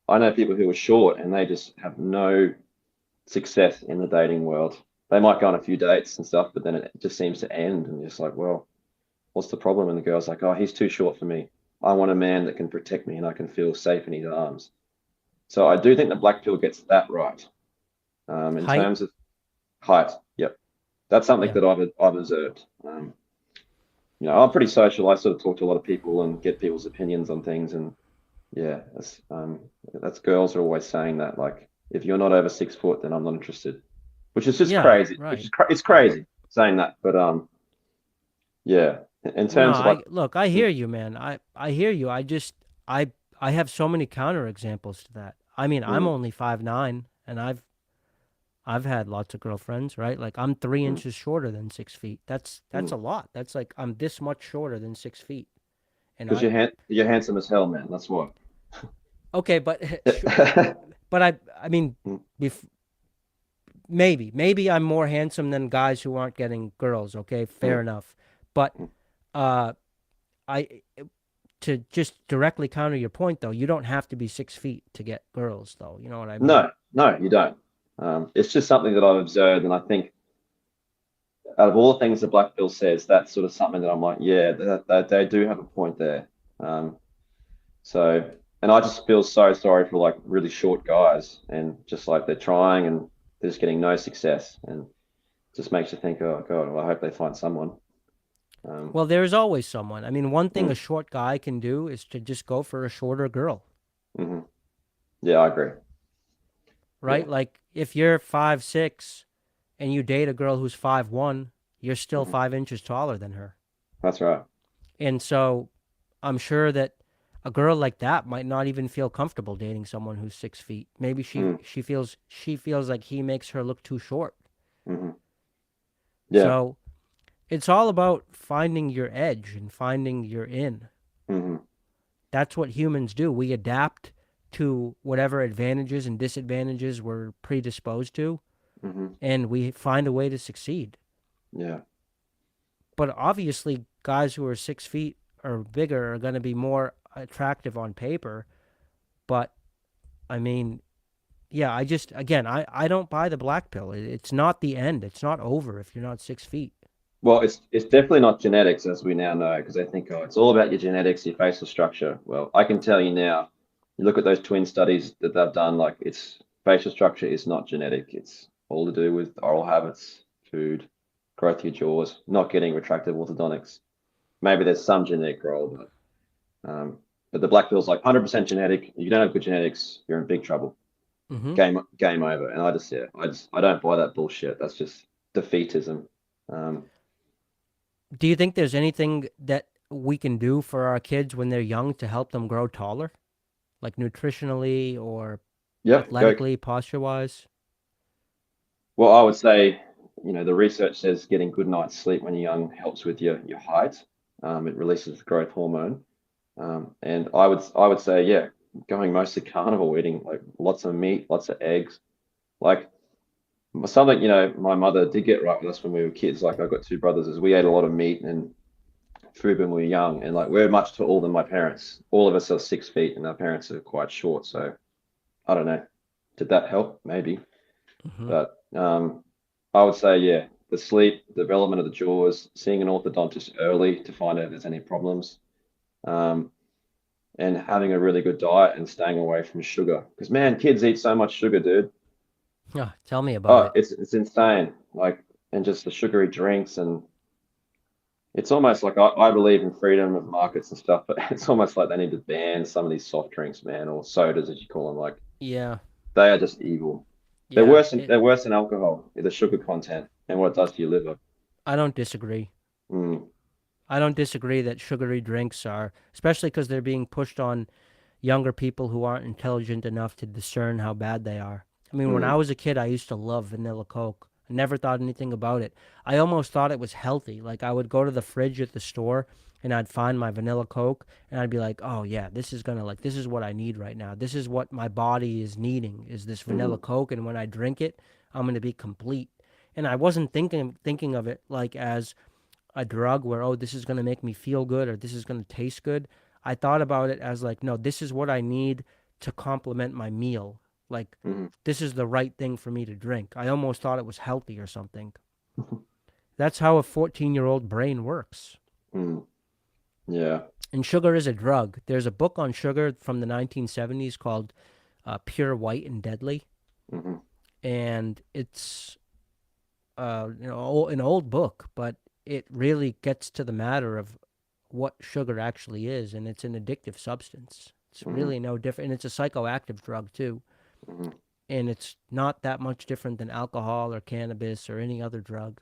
I know people who are short and they just have no success in the dating world. They might go on a few dates and stuff, but then it just seems to end, and you're just like, well, what's the problem? And the girl's like, oh, he's too short for me. I want a man that can protect me and I can feel safe in his arms. So I do think the black pill gets that right. In Height. terms of height, yep, that's something Yeah. that I've observed. I'm pretty social. I sort of talk to a lot of people and get people's opinions on things, and yeah, that's girls are always saying that. Like, if you're not over 6 foot, then I'm not interested, which is just Yeah. crazy. Right. It's Yeah. crazy saying that, but yeah. In No, terms of like, I mm, hear you, man. I hear you. I I have so many counter examples to that. I mean, I'm mm, only 5'9", and I've had lots of girlfriends, right? Like, I'm three mm, inches shorter than 6 feet. That's mm. a lot. That's like I'm this much shorter than 6 feet. And Because you're handsome as hell, man. That's what. okay, but but I mean, Mm, bef- maybe I'm more handsome than guys who aren't getting girls. Okay, fair mm, enough. But mm. uh, I to just directly counter your point, though, you don't have to be 6 feet to get girls, though. You know what I mean? No, no, you don't. It's just something that I've observed, and I think out of all the things the Black Bill says, that's sort of something that I'm like, yeah, they do have a point there. Um, so, and I just feel so sorry for like really short guys, and just like they're trying and they're just getting no success, and just makes you think, oh God, well, I hope they find someone. Um, Well, there's always someone. I mean, one thing a mm, short guy can do is to just go for a shorter girl, mhm. Yeah, I agree. Yeah, right? Like, if you're 5'6" and you date a girl who's 5'1", you're still mhm. 5 inches taller than her. That's right. And so I'm sure that a girl like that might not even feel comfortable dating someone who's 6 feet. Maybe Mm, she feels like he makes her look too short. mhm. Yeah. So it's all about finding your edge and finding your in. Mhm. That's what humans do. We adapt to whatever advantages and disadvantages we're predisposed to, Mhm. and we find a way to succeed. Yeah. But obviously, guys who are 6 feet or bigger are going to be more attractive on paper. But I mean, yeah, I just, again, I don't buy the black pill. It's not the end. It's not over if you're not 6 feet. Well, it's definitely not genetics, as we now know, because they think, oh, it's all about your genetics, your facial structure. Well, I can tell you now, you look at those twin studies that they've done, like it's facial structure is not genetic. It's all to do with oral habits, food, growth of your jaws, not getting retractive orthodontics. Maybe there's some genetic role, but the black pill's like 100% genetic. If you don't have good genetics, you're in big trouble. Mm-hmm. Game over. And I don't buy that bullshit. That's just defeatism. Do you think there's anything that we can do for our kids when they're young to help them grow taller, like nutritionally or Yeah, go. athletically, posture wise? Well, I would say, the research says getting good night's sleep when you're young helps with your height. It releases the growth hormone. And I would say, yeah, going mostly carnivore, eating like lots of meat, lots of eggs. Like something, my mother did get right with us when we were kids. Like I've got two brothers, is we ate a lot of meat and food when we were young, and like we're much taller than my parents. All of us are 6 feet, and our parents are quite short. So I don't know. Did that help? Maybe. Mm-hmm. But I would say, yeah, the sleep, development of the jaws, seeing an orthodontist early to find out if there's any problems, um, and having a really good diet and staying away from sugar. Because man, kids eat so much sugar, dude. Oh, tell me about Oh, it. it's insane. Like, and just the sugary drinks, and it's almost like I believe in freedom of markets and stuff, but it's almost like they need to ban some of these soft drinks, man, or sodas as you call them. Like Yeah, they are just evil. They're yeah. worse than they're worse than alcohol, the sugar content and what it does to your liver. I don't disagree. Mm, I don't disagree that sugary drinks are, especially because they're being pushed on younger people who aren't intelligent enough to discern how bad they are. I mean, when I mm, was a kid, I used to love vanilla Coke. I never thought anything about it. I almost thought it was healthy. Like, I would go to the fridge at the store and I'd find my vanilla Coke and I'd be like, oh, yeah, this is gonna, like, this is what I need right now. This is what my body is needing, is this vanilla mm, Coke. And when I drink it, I'm gonna be complete. And I wasn't thinking of it like as a drug where, oh, this is going to make me feel good or this is going to taste good. I thought about it as like, no, this is what I need to complement my meal. Like, mm, this is the right thing for me to drink. I almost thought it was healthy or something. That's how a 14-year-old brain works. mm. Yeah. And sugar is a drug. There's a book on sugar from the 1970s called Pure White and Deadly. Hmm. And it's an old book, but it really gets to the matter of what sugar actually is, and it's an addictive substance. It's Hmm. really no different, and it's a psychoactive drug too. Hmm. And it's not that much different than alcohol or cannabis or any other drug.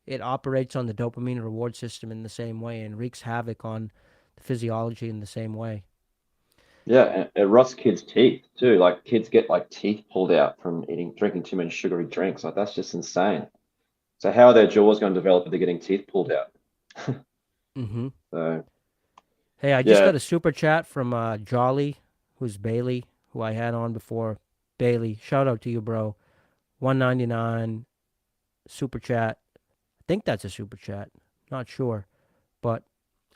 It operates on the dopamine reward system in the same way and wreaks havoc on the physiology in the same way. Yeah, and it rots kids' teeth too. Like kids get like teeth pulled out from drinking too many sugary drinks. Like that's just insane. So how are their jaws going to develop if they're getting teeth pulled out? Mm-hmm. So Hey, I just yeah. got a super chat from Jolly, who's Bailey, who I had on before. Bailey, shout out to you, bro. 199 super chat. I think that's a super chat. Not sure, but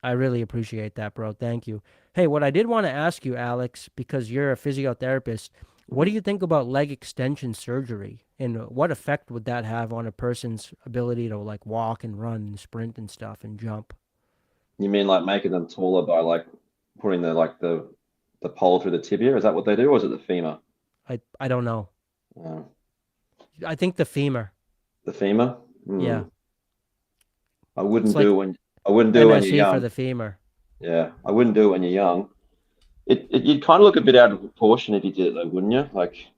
I really appreciate that, bro. Thank you. Hey, what I did want to ask you, Alex, because you're a physiotherapist, what do Mhm. you think about leg extension surgery, and what effect would that have on a person's ability to like walk and run and sprint and stuff and jump? You mean like making them taller by like putting the pole through the tibia? Is that what they do, or is it the femur? I don't know. Uh, I think the femur. the femur? Yeah, Hmm. it's like I wouldn't do it when you're MSE for young. the femur. Yeah, I wouldn't do it when you're young. You'd kind of look a bit out of proportion if you did it though, wouldn't you? Like,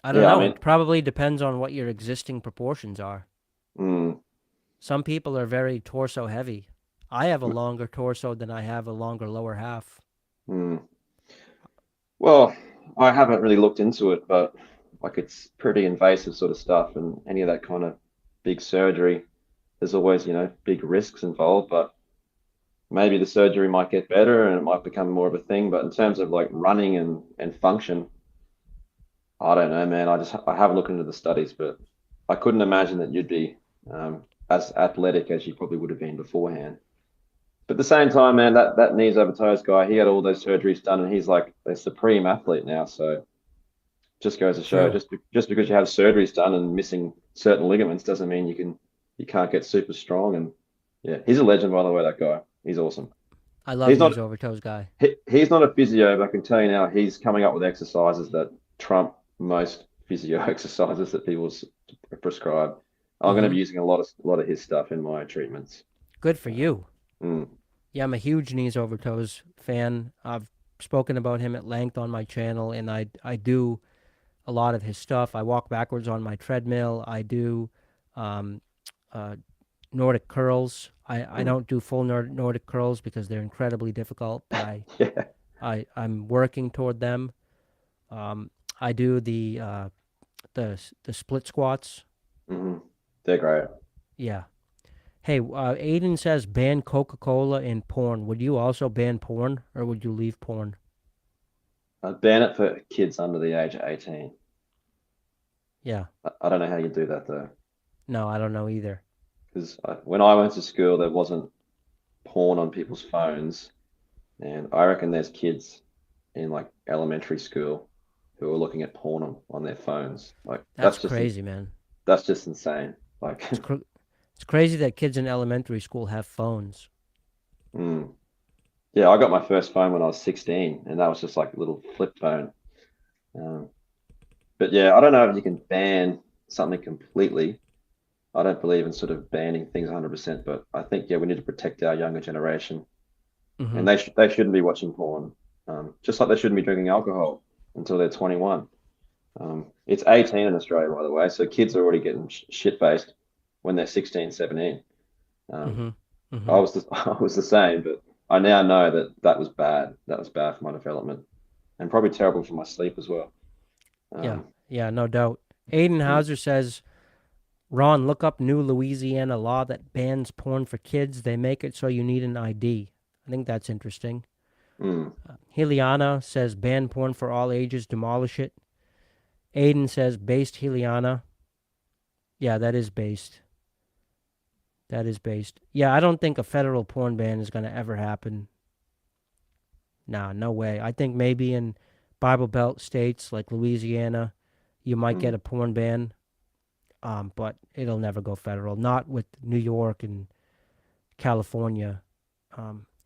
I don't yeah, I know. mean, It probably depends on what your existing proportions are. mm, Some people are very torso heavy. I have a mm, longer torso than I have a longer lower half. mm. Well, I haven't really looked into it, but like it's pretty invasive sort of stuff, and any of that kind of big surgery, there's always, big risks involved, but maybe the surgery might get better and it might become more of a thing. But in terms of like running and function, I don't know, man. I haven't looked into the studies, but I couldn't imagine that you'd be. as athletic as you probably would have been beforehand. But at the same time, man, that knees over toes guy, he had all those surgeries done, and he's like a supreme athlete now. So just goes to show, True. just because you have surgeries done and missing certain ligaments doesn't mean you can't get super strong. And yeah, he's a legend, by the way. That guy, he's awesome. I love He's not knees over toes guy. he's not a physio, but I can tell you now, he's coming up with exercises that trump most physio exercises that people prescribe. I'm going to Mm-hmm. be using a lot of his stuff in my treatments. Good for Uh, you. mm, Yeah, I'm a huge knees over toes fan. I've spoken about him at length on my channel, and I do a lot of his stuff. I walk backwards on my treadmill. I do um, uh, Nordic curls. I mm. don't do full Nordic curls because they're incredibly difficult, but Yeah. I'm working toward them. I do the split squats. Hmm. They're great. Yeah. Hey, Aiden says ban Coca-Cola and porn. Would you also ban porn, or would you leave porn? I'd ban it for kids under the age of 18. Yeah. I don't know how you do that though, No, I don't know either. because when I went to school, there wasn't porn on people's phones, and I reckon there's kids in like elementary school who are looking at porn on their phones. Like That's crazy, man. that's just insane. Like, It's cr- it's crazy that kids in elementary school have phones. mm. Yeah, I got my first phone when I was 16, and that was just like a little flip phone. Um, but yeah, I don't know if you can ban something completely. I don't believe in sort of banning things 100%, but I think yeah, we need to protect our younger generation, Mm-hmm. and they shouldn't be watching porn, just like they shouldn't be drinking alcohol until they're 21. It's 18 in Australia, by the way, so kids are already getting shit faced when they're 16, 17. Um, Mm-hmm. Mm-hmm. I was the same, but I now know that that was bad. That was bad for my development, and probably terrible for my sleep as well. Yeah. Um, Yeah, no doubt. Aiden mm, Hauser says, Ron, look up new Louisiana law that bans porn for kids. They make it so you need an ID. I think that's interesting. mm, Heliana says ban porn for all ages, demolish it. Aiden says based Heliana. Yeah, that is based. That is based. Yeah, I don't think a federal porn ban is going to ever happen. Nah, no way. I think maybe in Bible Belt states like Louisiana, you might get mm, a porn ban, but it'll never go federal. Not with New York and California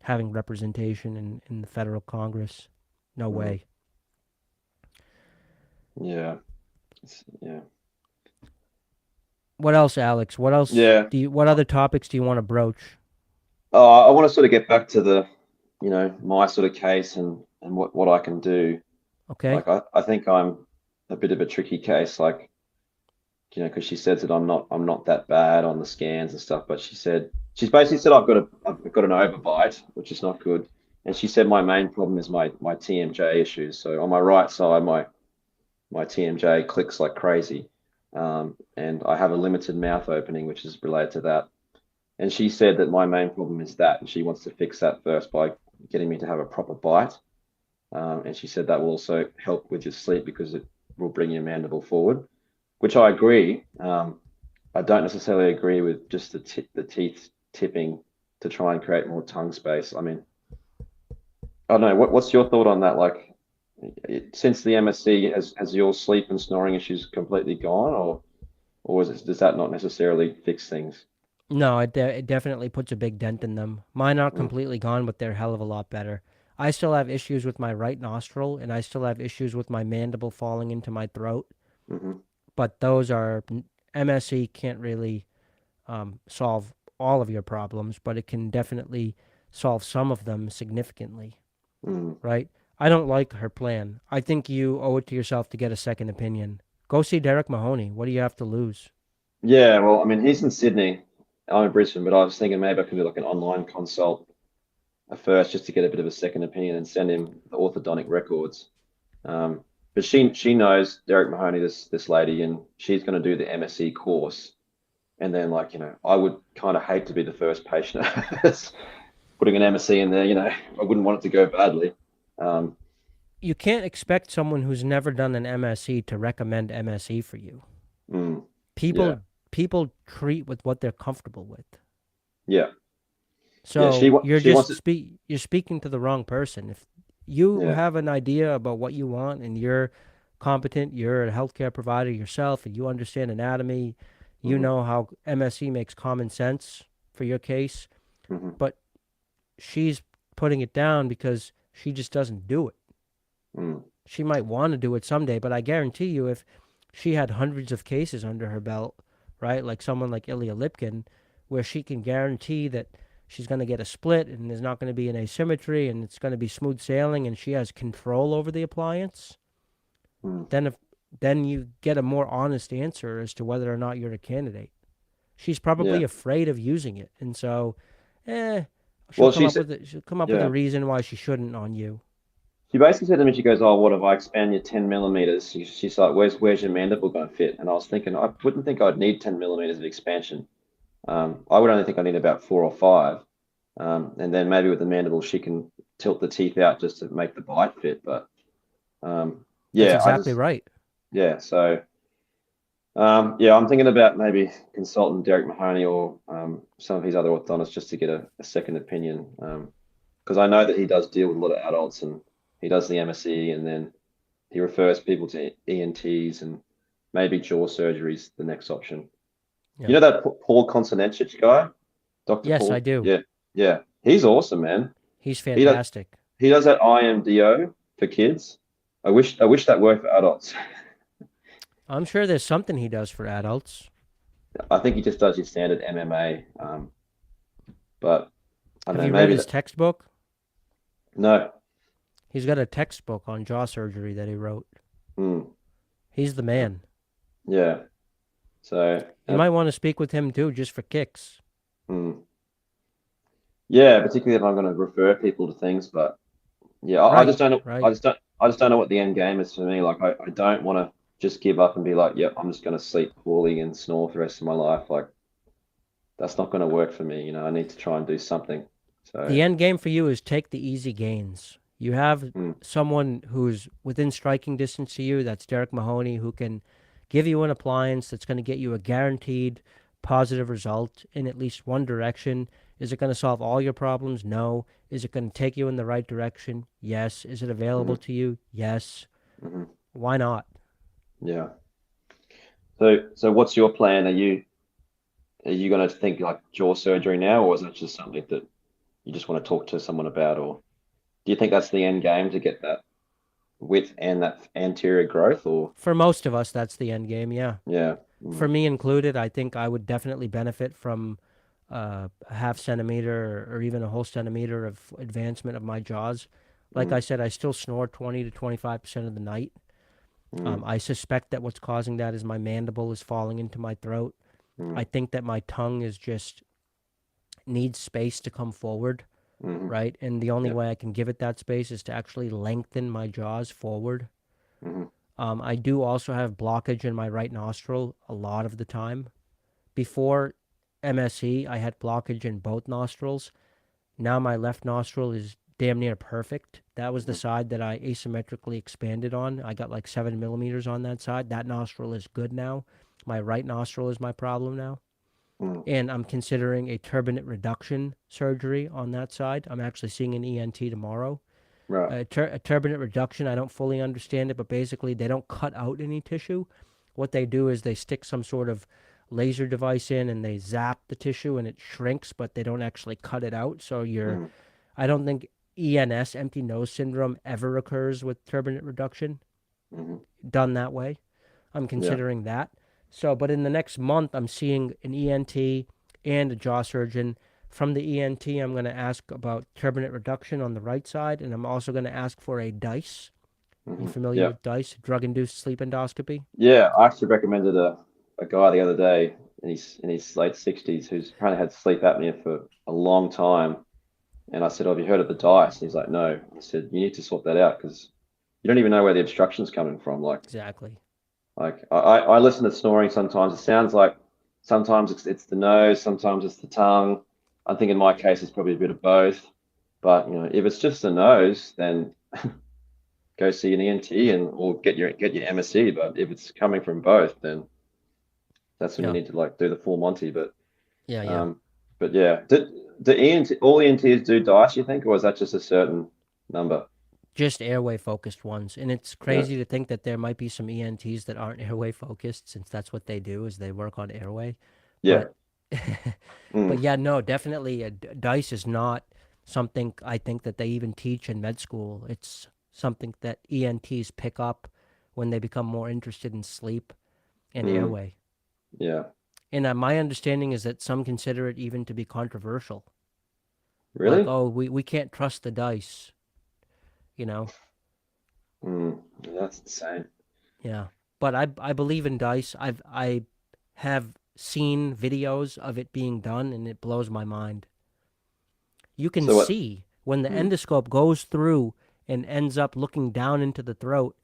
having representation in the federal Congress. No mm. way. Yeah, yeah, What else, Alex? What else yeah. do you? What other topics do you want to broach? I want to sort of get back to my sort of case and what I can do. Okay. Like I think I'm a bit of a tricky case. Like because she says that I'm not that bad on the scans and stuff, but she's basically said I've got an overbite, which is not good. And she said my main problem is my TMJ issues. So on my right side, my TMJ clicks like crazy, and I have a limited mouth opening, which is related to that. And she said that my main problem is that, and she wants to fix that first by getting me to have a proper bite. And she said that will also help with your sleep because it will bring your mandible forward, which I agree. I don't necessarily agree with just the teeth tipping to try and create more tongue space. I mean, I don't know. What's your thought on that? Like, since the MSC, has your sleep and snoring issues completely gone, or does that not necessarily fix things? No, it definitely puts a big dent in them. Mine aren't Mm, completely gone, but they're a hell of a lot better. I still have issues with my right nostril, and I still have issues with my mandible falling into my throat. hmm. But those are MSE can't really solve all of your problems, but it can definitely solve some of them significantly. Mm. Right? I don't like her plan. I think you owe it to yourself to get a second opinion. Go see Derek Mahoney. What do you have to lose? Yeah, well, I mean, he's in Sydney. I'm in Brisbane, but I was thinking maybe I could do like an online consult at first just to get a bit of a second opinion and send him the orthodontic records. But she knows Derek Mahoney, this lady, and she's going to do the MSE course. And then, like, I would kind of hate to be the first patient that's putting an MSE in there. I wouldn't want it to go badly. Um, You can't expect someone who's never done an MSE to recommend MSE for you. mm, People yeah, people treat with what they're comfortable with. Yeah. Yeah. So She wants it. you're speaking to the wrong person. If you Yeah. have an idea about what you want and you're competent, you're a healthcare provider yourself, and you understand anatomy, you Hmm. know how MSE makes common sense for your case, Hmm. but she's putting it down because she just doesn't do it. Mm. She might want to do it someday, but I guarantee you, if she had hundreds of cases under her belt, right, like someone like Ilya Lipkin, where she can guarantee that she's going to get a split and there's not going to be an asymmetry and it's going to be smooth sailing and she has control over the appliance, Mm. then if then you get a more honest answer as to whether or not you're a candidate. She's Yeah. probably afraid of using it, and so, eh, Well, she'll come up with a yeah. reason why she shouldn't on you. She basically said to me, she goes, "Oh, what if I expand your 10 millimeters?" She's like, "Where's your mandible going to fit?" And I was thinking, I wouldn't think I'd need 10 millimeters of expansion. I would only think I need about 4 or 5. And then maybe with the mandible, she can tilt the teeth out just to make the bite fit. But That's yeah, exactly right. yeah. So yeah, I'm thinking about maybe consulting Derek Mahoney or some of his other orthodontists just to get a second opinion. Because I know that he does deal with a lot of adults and he does the MSE and then he refers people to ENTs and maybe jaw surgery is the next option. You Yeah. know that Paul Konstantic guy, Dr. Yes, I Paul? do. Yeah, yeah. He's awesome, man. He's He does fantastic. he does that IMDO for kids. I wish that worked for adults. I'm sure there's something he does for adults. I think he just does your standard MMA. But I don't Have know, you read maybe his that textbook? no. He's got a textbook on jaw surgery that he wrote. Mm, He's the man. yeah. So You might want to speak with him too, just for kicks. mm, yeah, particularly if I'm going to refer people to things, but yeah, I Right, just don't know. right. I just don't know what the end game is for me. Like, I don't want to just give up and be like, yep, I'm just going to sleep poorly and snore for the rest of my life. Like, that's not going to work for me. I need to try and do something. So, The end game for you is take the easy gains. You have mm, someone who's within striking distance to you. That's Derek Mahoney, who can give you an appliance that's going to get you a guaranteed positive result in at least one direction. Is it going to solve all your problems? No. Is it going to take you in the right direction? Yes. Is it available mm, to you? Yes. mm, Why not? yeah. So what's your plan? Are you going to think like jaw surgery now, or is that just something that you just want to talk to someone about, or do you think that's the end game to get that width and that anterior growth, or For most of us, that's the end game. Yeah. yeah, For me included, I think I would definitely benefit from a half centimeter or even a whole centimeter of advancement of my jaws. Like I mm, said, I still snore 20 to 25% of the night. mm, I suspect that what's causing that is my mandible is falling into my throat. I mm, think that my tongue is just needs space to come forward, mm, right? And the only yeah, way I can give it that space is to actually lengthen my jaws forward. mm, I do also have blockage in my right nostril a lot of the time. Before MSE, I had blockage in both nostrils. Now my left nostril is damn near perfect. That was the mm, side that I asymmetrically expanded on. I got like 7 millimeters on that side. That nostril is good now. My right nostril is my problem now. mm, And I'm considering a turbinate reduction surgery on that side. I'm actually seeing an ENT tomorrow. right, A turbinate reduction, I don't fully understand it, but basically they don't cut out any tissue. What they do is they stick some sort of laser device in and they zap the tissue and it shrinks, but they don't actually cut it out. So mm, I don't think ENS, empty nose syndrome, ever occurs with turbinate reduction mm, done that way. I'm yeah, considering that. So, but in the next month, I'm seeing an ENT and a jaw surgeon. From the ENT, I'm going to ask about turbinate reduction on the right side, and I'm also going to ask for a DISE. Are you familiar yeah, with DISE, drug-induced sleep endoscopy? yeah. I actually recommended a guy the other day in his late 60s who's apparently had sleep apnea for a long time, and I said, "Oh, have you heard of the DICE?" And he's like, "No." I said, "You need to sort that out because you don't even know where the obstruction's coming from. Exactly. I listen to snoring sometimes. It sounds like sometimes it's the nose, sometimes it's the tongue. I think in my case it's probably a bit of both. But if it's just the nose, then go see an ENT and or get your MSE. But if it's coming from both, then That's when you Yeah. need to like do the full Monty. Yeah. Yeah. Um, but yeah, do all ENTs do DISE, you think, or is that just a certain number? Just airway focused ones. And it's Yeah, crazy to think that there might be some ENTs that aren't airway focused, since that's what they do is they work on airway. yeah, But but mm, yeah, no, definitely DICE is not something I think that they even teach in med school. It's something that ENTs pick up when they become more interested in sleep and mm, airway. yeah. And my understanding is that some consider it even to be controversial. Like, Really? oh, we can't trust the DICE, you know? Yeah, that's insane. Yeah. But I believe in DICE. I have seen videos of it being done and it blows my mind. You can So what? see when the Mm, endoscope goes through and ends up looking down into the throat,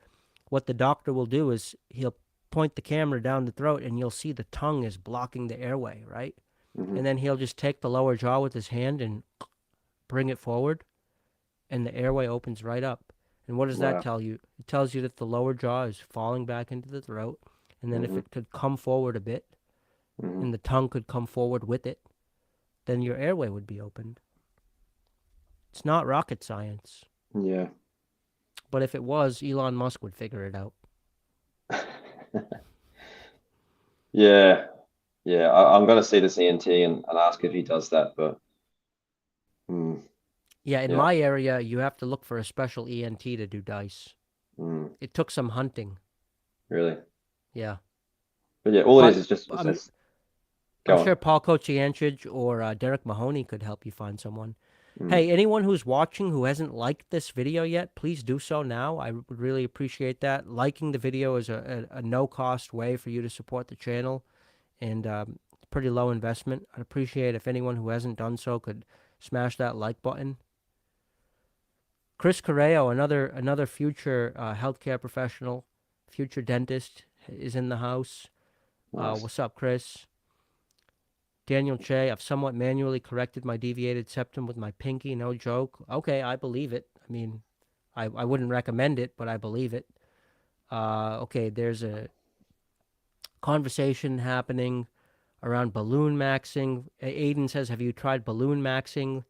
what the doctor will do is he'll point the camera down the throat and you'll see the tongue is blocking the airway, right? hmm. And then he'll just take the lower jaw with his hand and bring it forward, and the airway opens right up. And what does that Wow. tell you? It tells you that the lower jaw is falling back into the throat, and then if Hmm. it could come forward a bit Hmm. and the tongue could come forward with it, then your airway would be opened. It's not rocket science. Yeah. But if it was, Elon Musk would figure it out. Yeah. Yeah. I'm gonna see this ENT and ask if he does that, but mm, Yeah, in yeah. my area, you have to look for a special ENT to do DICE. Mm, It took some hunting. really. Yeah. But yeah, all it But is just it's I'm just I'm go on. sure Paul Kociancic or Derek Mahoney could help you find someone. Mm, Hey, anyone who's watching who hasn't liked this video yet, please do so now. I would really appreciate that. Liking the video is a no-cost way for you to support the channel, and it's pretty low investment. I'd appreciate if anyone who hasn't done so could smash that like button. Chris Correo, another future healthcare professional, future dentist, is in the house. nice. What's up, Chris? Daniel Che, I've somewhat manually corrected my deviated septum with my pinky, no joke. Okay, I believe it. I mean, I wouldn't recommend it, but I believe it. Okay, there's a conversation happening around balloon maxing. Aiden says, have you tried balloon maxing?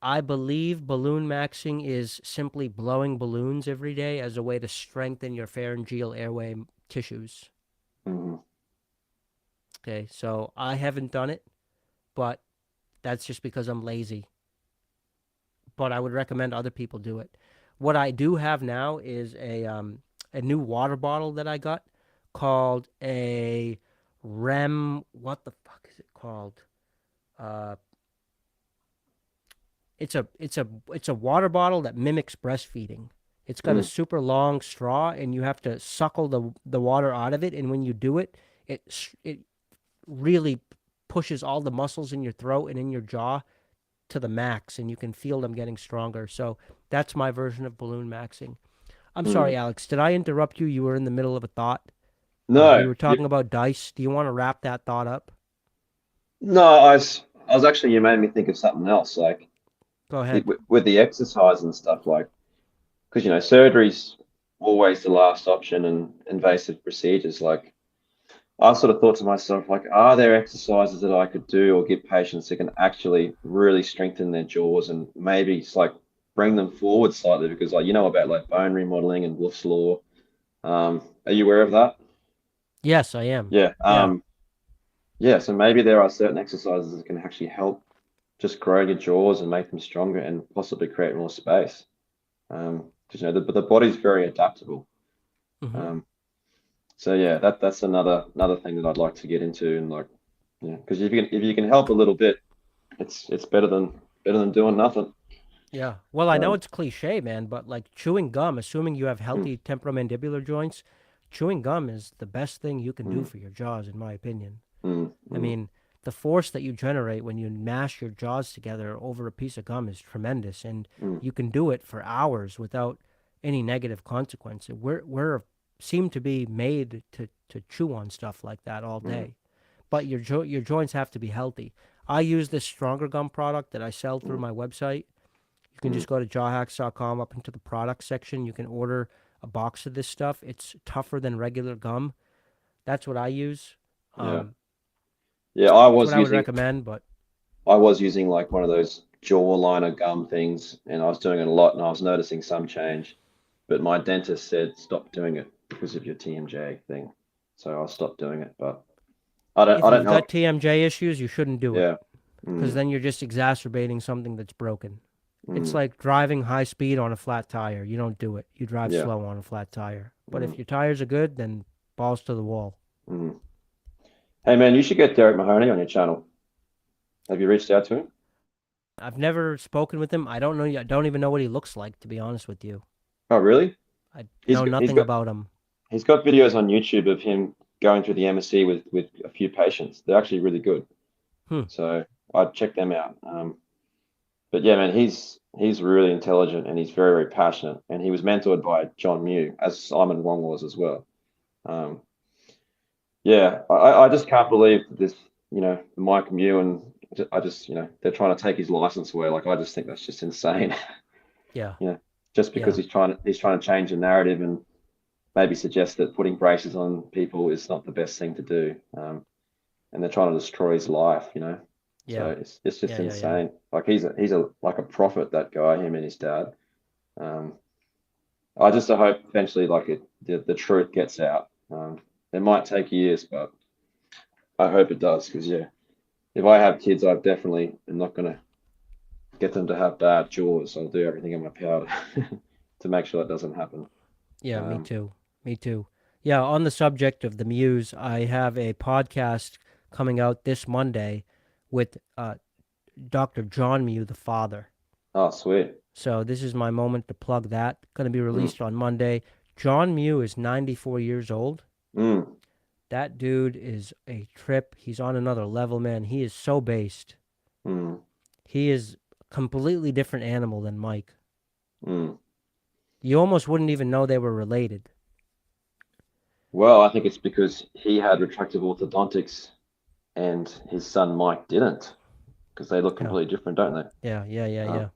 I believe balloon maxing is simply blowing balloons every day as a way to strengthen your pharyngeal airway tissues. Hmm. Okay, so I haven't done it, but that's just because I'm lazy. But I would recommend other people do it. What I do have now is a new water bottle that I got called a Rem. What the fuck is it called? Uh, it's a water bottle that mimics breastfeeding. It's got a Mm, super long straw, and you have to suckle the water out of it. And when you do it, it really pushes all the muscles in your throat and in your jaw to the max, and you can feel them getting stronger. So that's my version of balloon maxing. I'm sorry, mm. Alex. Did I interrupt you? You were in the middle of a thought. We No, were talking about dice. Do you want to wrap that thought up? no, I was actually you made me think of something else, like Go ahead. with the exercise and stuff, like because surgery's always the last option and invasive procedures. Like I sort of thought to myself, like, are there exercises that I could do or give patients that can actually really strengthen their jaws and maybe it's like bring them forward slightly because like about like bone remodeling and Wolff's law. Are you aware of that? Yes, I am. Yeah. Yeah. Yeah. So maybe there are certain exercises that can actually help just grow your jaws and make them stronger and possibly create more space. Because the body's very adaptable. Hmm. Um, so yeah, that's another thing that I'd like to get into and like yeah, because if you can help a little bit, it's better than doing nothing. Yeah. Well, I know Um, it's cliche, man, but like chewing gum, assuming you have mm, healthy temporomandibular joints, chewing gum is the best thing you can do mm, for your jaws, in my opinion. mm, I mm, mean, the force that you generate when you mash your jaws together over a piece of gum is tremendous, and mm, you can do it for hours without any negative consequence. We're seem to be made to chew on stuff like that all mm, day, but your joints have to be healthy. I use this stronger gum product that I sell through mm, my website. You can mm, just go to jawhacks.com up into the product section. You can order a box of this stuff. It's tougher than regular gum. That's what I use. Yeah. Um, Yeah, I that's was what I would using recommend. But like one of those jaw liner gum things, and I was doing it a lot, and I was noticing some change. But my dentist said stop doing it because of your TMJ thing. So I stopped doing it. But if I don't you've know. got TMJ issues, you shouldn't do it Yeah. because Mm, then you're just exacerbating something that's broken. It's mm, like driving high speed on a flat tire. You don't do it. You drive yeah. slow on a flat tire. But if Mm, your tires are good, then balls to the wall. mm. Hey man, you should get Derek Mahoney on your channel. Have you reached out to him? I've never spoken with him. I don't know. I don't even know what he looks like, to be honest with you. Oh, really? I He's know got, he's nothing got about him. he's got videos on YouTube of him going through the MSc with a few patients. They're actually really good. Hmm. So I'd check them out. But yeah, man, he's really intelligent and he's very, very passionate. And he was mentored by John Mew, as Simon Wong was as well. Um, yeah, I just can't believe that this, Mike Mew and I just, they're trying to take his license away. Like I just think that's just insane. Yeah. You know, just because Yeah. he's trying to change the narrative and maybe suggest that putting braces on people is not the best thing to do. And they're trying to destroy his life. So Yeah. it's just Yeah. Yeah. Yeah. insane. Like he's a like a prophet, that guy, him and his dad. Um, I just hope eventually like the truth gets out. It might take years, but I hope it does because yeah, if I have kids, I definitely am not gonna get them to have bad jaws. I'll do everything in my power to make sure that doesn't happen. Yeah. Me Um, too. Me too. Yeah. On the subject of the Muse, I have a podcast coming out this Monday with Dr. John Mew, the father. oh, sweet. So this is my moment to plug that. Going to be Mm, released on Monday. John Mew is 94 years old. mm, That dude is a trip. He's on another level, man. He is so based. mm, He is a completely different animal than Mike. mm. You almost wouldn't even know they were related. Well, I think it's because he had retractive orthodontics and his son Mike didn't, because they look Yeah, completely different, don't they? yeah, yeah, yeah, Um,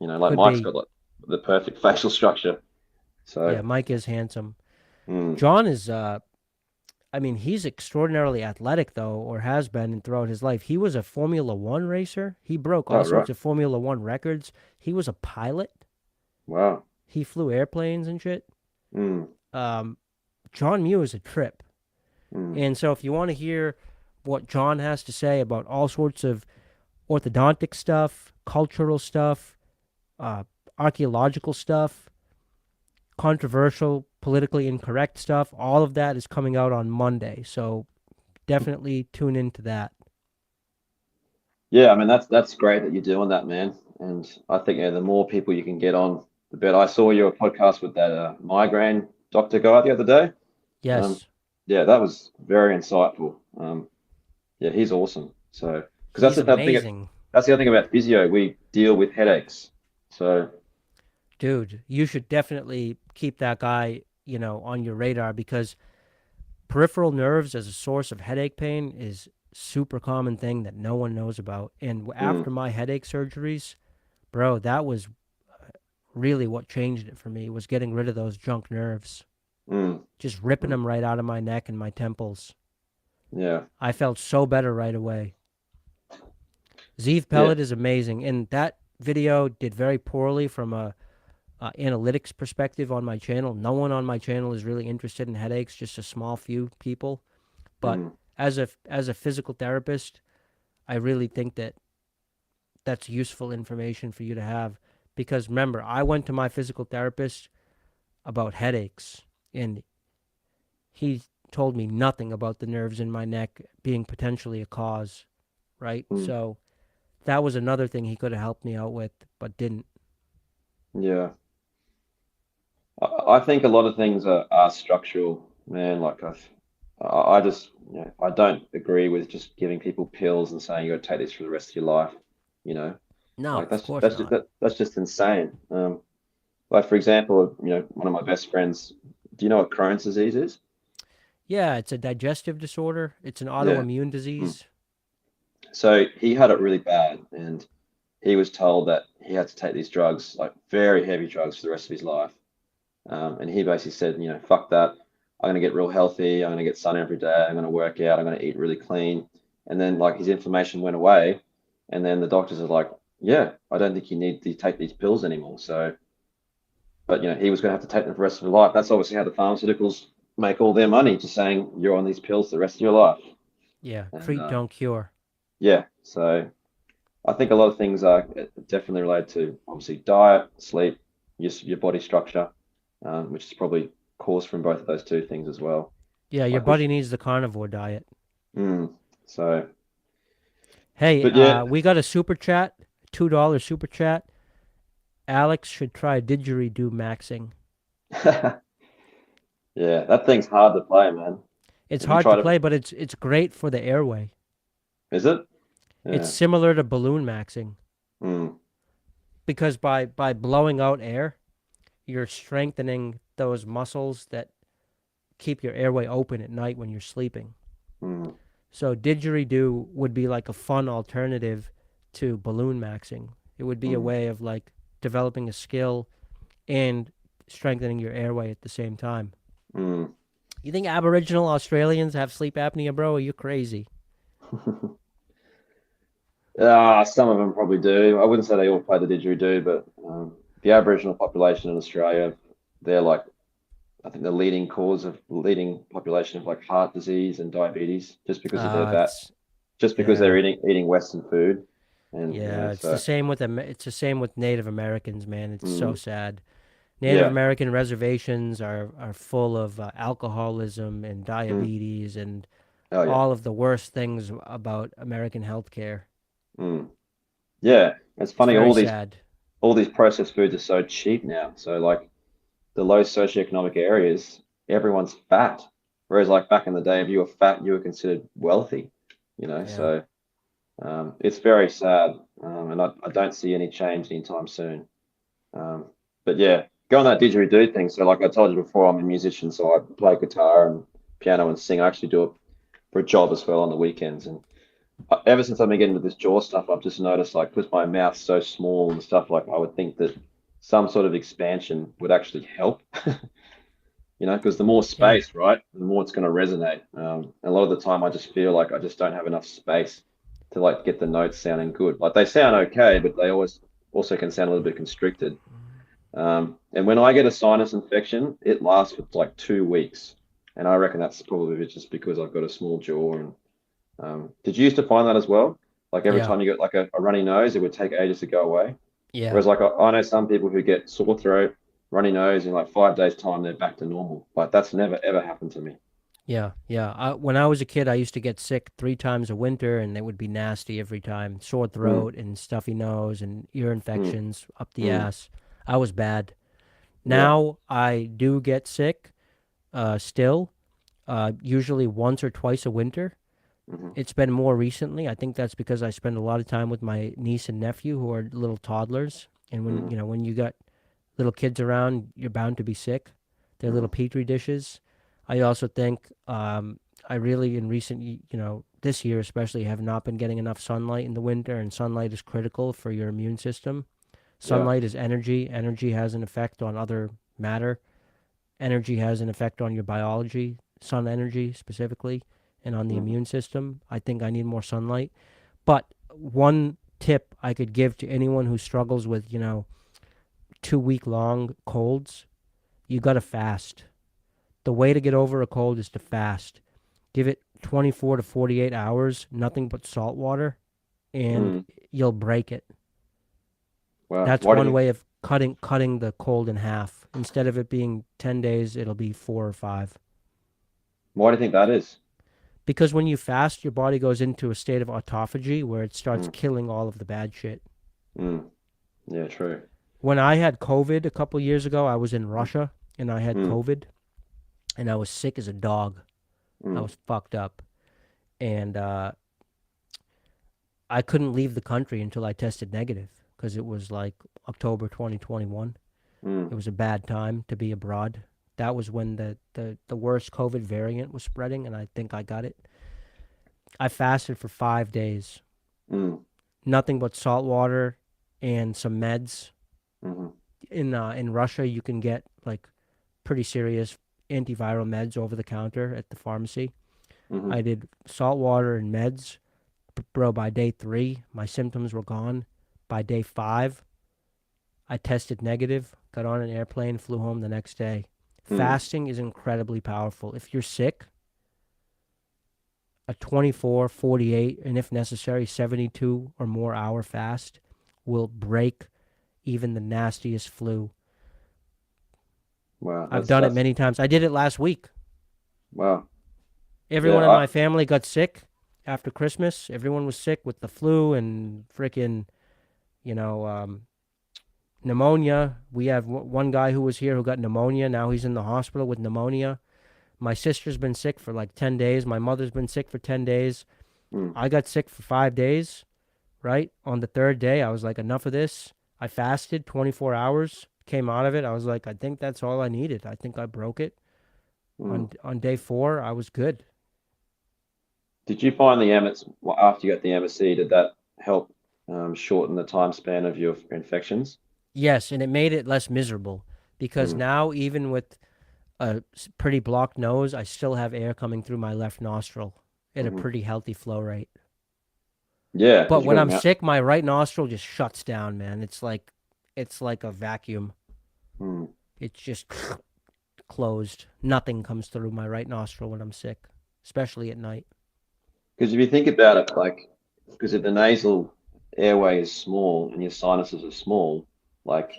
yeah. like Could Mike's be. got like the perfect facial structure. Yeah, So, Mike is handsome. mm, John is I mean, he's extraordinarily athletic though, or has been throughout his life. He was a Formula 1 racer. He broke all oh, right. sorts of Formula 1 records. He was a pilot. Wow. He flew airplanes and shit. Mm, Um John Mew is a trip. mm, And so if you want to hear what John has to say about all sorts of orthodontic stuff, cultural stuff, uh, archaeological stuff, controversial, politically incorrect stuff, all of that is coming out on Monday. So definitely tune into that. yeah, I mean that's great that you're doing that, man. And I think the more people you can get on, the better. I saw your podcast with that migraine doctor guy the other day. Um, Yes, yeah, that was very insightful. Yeah, he's awesome. So, because he's amazing. that's the other thing about physio. We deal with headaches. So, Dude, you should definitely keep that guy, on your radar because peripheral nerves as a source of headache pain is super common thing that no one knows about. And mm, after my headache surgeries, bro, that was really what changed it for me was getting rid of those junk nerves, mm, just ripping mm, them right out of my neck and my temples. yeah, I felt so better right away. Zeev yeah, Pellet is amazing, and that video did very poorly from a analytics perspective on my channel. No one on my channel is really interested in headaches, just a small few people. But mm, as a physical therapist, I really think that that's useful information for you to have because remember, I went to my physical therapist about headaches and he told me nothing about the nerves in my neck being potentially a cause, right? mm, So that was another thing he could have helped me out with, but didn't. yeah. I think a lot of things are structural, man. Like I just, I don't agree with just giving people pills and saying you got to take this for the rest of your life. You know, No, like of course not. that's just insane. Like for example, one of my best friends. Do you know what Crohn's disease is? Yeah, it's a digestive disorder. It's an Yeah. autoimmune Mm. disease. So he had it really bad, and he was told that he had to take these drugs, like very heavy drugs, for the rest of his life. And he basically said, fuck that. I'm gonna get real healthy. I'm gonna get sun every day. I'm gonna work out. I'm gonna eat really clean. And then like his inflammation went away, and then the doctors are like, yeah, I don't think you need to take these pills anymore. So, but he was gonna have to take them for the rest of his life. That's obviously how the pharmaceuticals make all their money, just saying you're on these pills the rest of your life. Yeah, And treat, don't cure. yeah, so I think a lot of things are definitely related to obviously diet, sleep, your body structure, which is probably caused from both of those two things as well. Yeah, your Like with, body needs the carnivore diet. mm, so, Hey, but yeah, we got a super chat, $2 super chat. Alex should try didgeridoo maxing. yeah, that thing's hard to play, man. It's Have you hard to tried it? play, but it's great for the airway. Is it? It's Yeah. similar to balloon maxing Mm, because by blowing out air, you're strengthening those muscles that keep your airway open at night when you're sleeping. mm, So didgeridoo would be like a fun alternative to balloon maxing. It would be a mm, way of like developing a skill and strengthening your airway at the same time. mm. You think Aboriginal Australians have sleep apnea, bro? Are you crazy? Some of them probably do. I wouldn't say they all play the didgeridoo, but the Aboriginal population in Australia, they're like I think the leading population of like heart disease and diabetes just because of It's just because they're yeah, eating Western food, and yeah. It's the so same with it's the same with Native Americans, man. It's so mm, sad. Native yeah, American reservations are full of alcoholism and mm, diabetes and oh yeah, all of the worst things about American healthcare. mm, yeah. It's It's funny very sad. all these processed foods are so cheap now. So like the low socioeconomic areas, everyone's fat, whereas like back in the day, if you were fat, you were considered wealthy. Yeah. So it's very sad, and I don't see any change anytime soon. But yeah, go on that didgeridoo thing. So like I told you before, I'm a musician, so I play guitar and piano and sing. I actually do it for a job as well on the weekends. And ever since I've been getting into this jaw stuff, I've just noticed like because my mouth's so small and stuff, like I would think that some sort of expansion would actually help. Because the more Yeah. space, right, the more it's going to resonate. A lot of the time, I just feel like I just don't have enough space to like get the notes sounding good. Like they sound okay, but they always also can sound a little bit constricted. And when I get a sinus infection, it lasts for like 2 weeks. And I reckon that's probably just because I've got a small jaw. And did you used to find that as well? Like every Yeah. time you got like a runny nose, it would take ages to go away. Yeah. Whereas like I know some people who get sore throat, runny nose in like 5 days time, they're back to normal. Like that's never ever happened to me. Yeah. Yeah. When I was a kid, I used to get sick 3 times a winter, and it would be nasty every time. Sore Mm, throat and stuffy nose and ear mm, infections up the mm, ass. I was bad. yeah. Now I do get sick, still, usually once or twice a winter. Hmm. It's been more recently. I think that's because I spend a lot of time with my niece and nephew who are little toddlers. And when, Hmm. when you got little kids around, you're bound to be sick. They're little Hmm. petri dishes. I also think I really, in recent, this year especially, have not been getting enough sunlight in the winter, and sunlight is critical for your immune system. Yeah. Sunlight is energy. Energy has an effect on other matter. Energy has an effect on your biology, sun energy specifically, and on the Hmm. immune system. I think I need more sunlight. But one tip I could give to anyone who struggles with, 2 week long colds, you got to fast. The way to get over a cold is to fast. Give it 24 to 48 hours, nothing but salt water, and Mm. you'll break it. Wow. That's one way of cutting the cold in half. Instead of it being 10 days, it'll be 4 or 5. Why do you think that is? Because when you fast, your body goes into a state of autophagy where it starts Mm. killing all of the bad shit. Mm. Yeah, true. When I had COVID a couple years ago, I was in Mm. Russia and I had Mm. COVID and I was sick as a dog. I Mm. was fucked up. And I couldn't leave the country until I tested negative because it was like October 2021. It Mm. was a bad time to be abroad. That was when the worst COVID variant was spreading, and I think I got it. I fasted for 5 days. Mm. Nothing but salt water and some meds. Mm. In Russia, you can get like pretty serious. antiviral meds over the counter at the pharmacy. Hmm. I did salt water and meds. Bro, by day 3, my symptoms were gone. By day 5, I tested negative, got on an airplane, flew home the next day. Mm. Fasting is incredibly powerful. If you're sick, a 24, 48, and if necessary, 72 or more hour fast will break even the nastiest flu. Wow, I've done it many times. I did it last week. wow. Everyone in Yeah, my family got sick after Christmas. Everyone was sick with the flu and freaking, you know, pneumonia. We have one guy who was here who got pneumonia. Now he's in the hospital with pneumonia. My sister's been sick for like 10 days. My mother's been sick for 10 days. mm, I got sick for 5 days, right? On the third day, I was like, enough of this. I fasted 24 hours, came out of it. I was like, I think that's all I needed. I think I broke it. mm. On day 4, I was good. Did you find the MS after you got the MSC? Did that help shorten the time span of your infections? Yes, and it made it less miserable because Mm, now, even with a pretty blocked nose, I still have air coming through my left nostril at a hmm. pretty healthy flow rate. Yeah, But because you when got I'm them out. sick, my right nostril just shuts down, man. It's like a vacuum. Mm. It's just closed. Nothing comes through my right nostril when I'm sick, especially at night. Because if you think about it, like, because if the nasal airway is small and your sinuses are small, like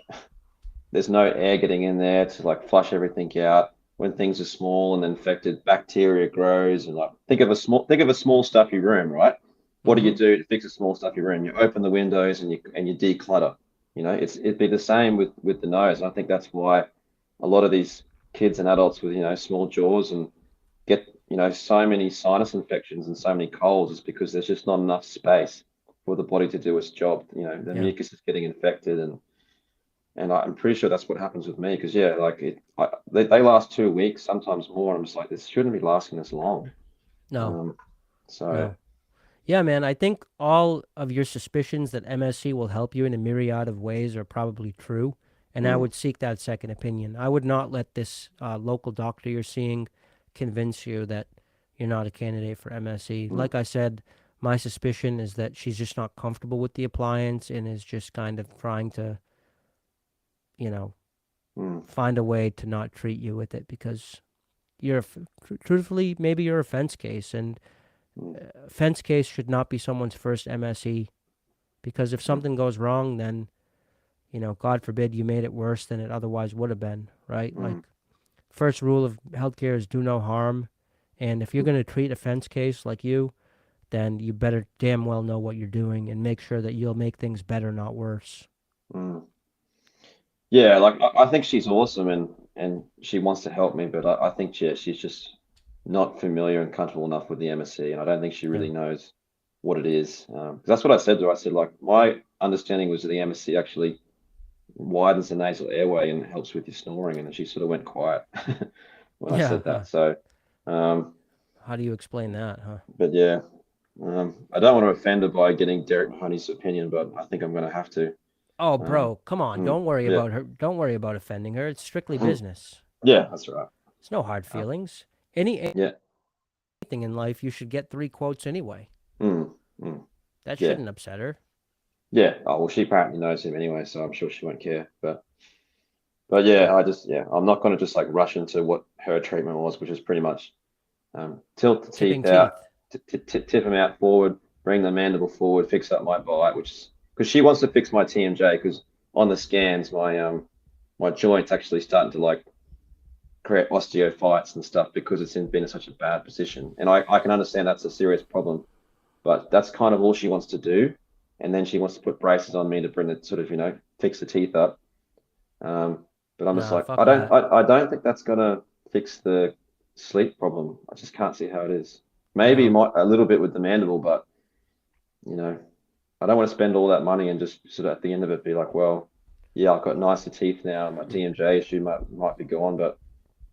there's no air getting in there to like flush everything out. When things are small and infected, bacteria grows and like think of a small stuffy room, right? What do you Mm-hmm. do to fix a small stuffy room? You open the windows and you declutter. You know, it'd be the same with the nose. I think that's why a lot of these kids and adults with small jaws and get so many sinus infections and so many colds is because there's just not enough space for the body to do its job. The Yeah. mucus is getting infected and I'm pretty sure that's what happens with me because yeah, like they last 2 weeks, sometimes more. I'm just like, this shouldn't be lasting this long. No, Um, so no. Yeah, man, I think all of your suspicions that MSC will help you in a myriad of ways are probably true, and I mm, would seek that second opinion. I would not let this local doctor you're seeing convince you that you're not a candidate for MSC. mm, Like I said, my suspicion is that she's just not comfortable with the appliance and is just kind of trying to, you know, mm, find a way to not treat you with it because truthfully, maybe you're a fence case, and mm, fence case should not be someone's first MSE. Because if mm, something goes wrong, then, God forbid you made it worse than it otherwise would have been, right? Like, mm, first rule of healthcare is do no harm. And if you're mm, going to treat a fence case like you, then you better damn well know what you're doing and make sure that you'll make things better, not worse. mm. Yeah, like I think she's awesome and she wants to help me, but I think yeah, she's just not familiar and comfortable enough with the MSC, and I don't think she Yeah. really knows what it is. 'Cause that's what I said to her. I said like my understanding was that the MSC actually widens the nasal airway and helps with your snoring, and then she sort of went quiet when I Yeah. said that. So, um, How do you explain that, huh? but yeah, I don't want to offend her by getting Derek Mahoney's opinion, but I think I'm going to have to. Oh, Um, bro, come on. mm, Don't worry yeah, about her. Don't worry about offending her. It's strictly business. yeah, that's right. There's no hard Uh, feelings. yeah. Anything in life, you should get 3 quotes anyway. Mm, mm, That yeah. shouldn't upset her. Yeah. Oh, well, she apparently knows him anyway, so I'm sure she won't care. But yeah, Yeah. I'm not going to just like rush into what her treatment was, which is pretty much tilt the Tipping teeth teeth. out, tip them out forward, bring the mandible forward, fix up my bite, which is because she wants to fix my TMJ because on the scans my joint's actually starting to like create osteophytes and stuff because been in such a bad position, and I can understand that's a serious problem, but that's kind of all she wants to do. And then she wants to put braces on me to bring the sort of, fix the teeth up. But I'm just Nah, like, fuck that. I don't think that's gonna fix the sleep problem. I just can't see how it is. Maybe No. a little bit with the mandible, but you know, I don't want to spend all that money and just sort of at the end of it be like, well, yeah, I've got nicer teeth now, and my TMJ issue might be gone, but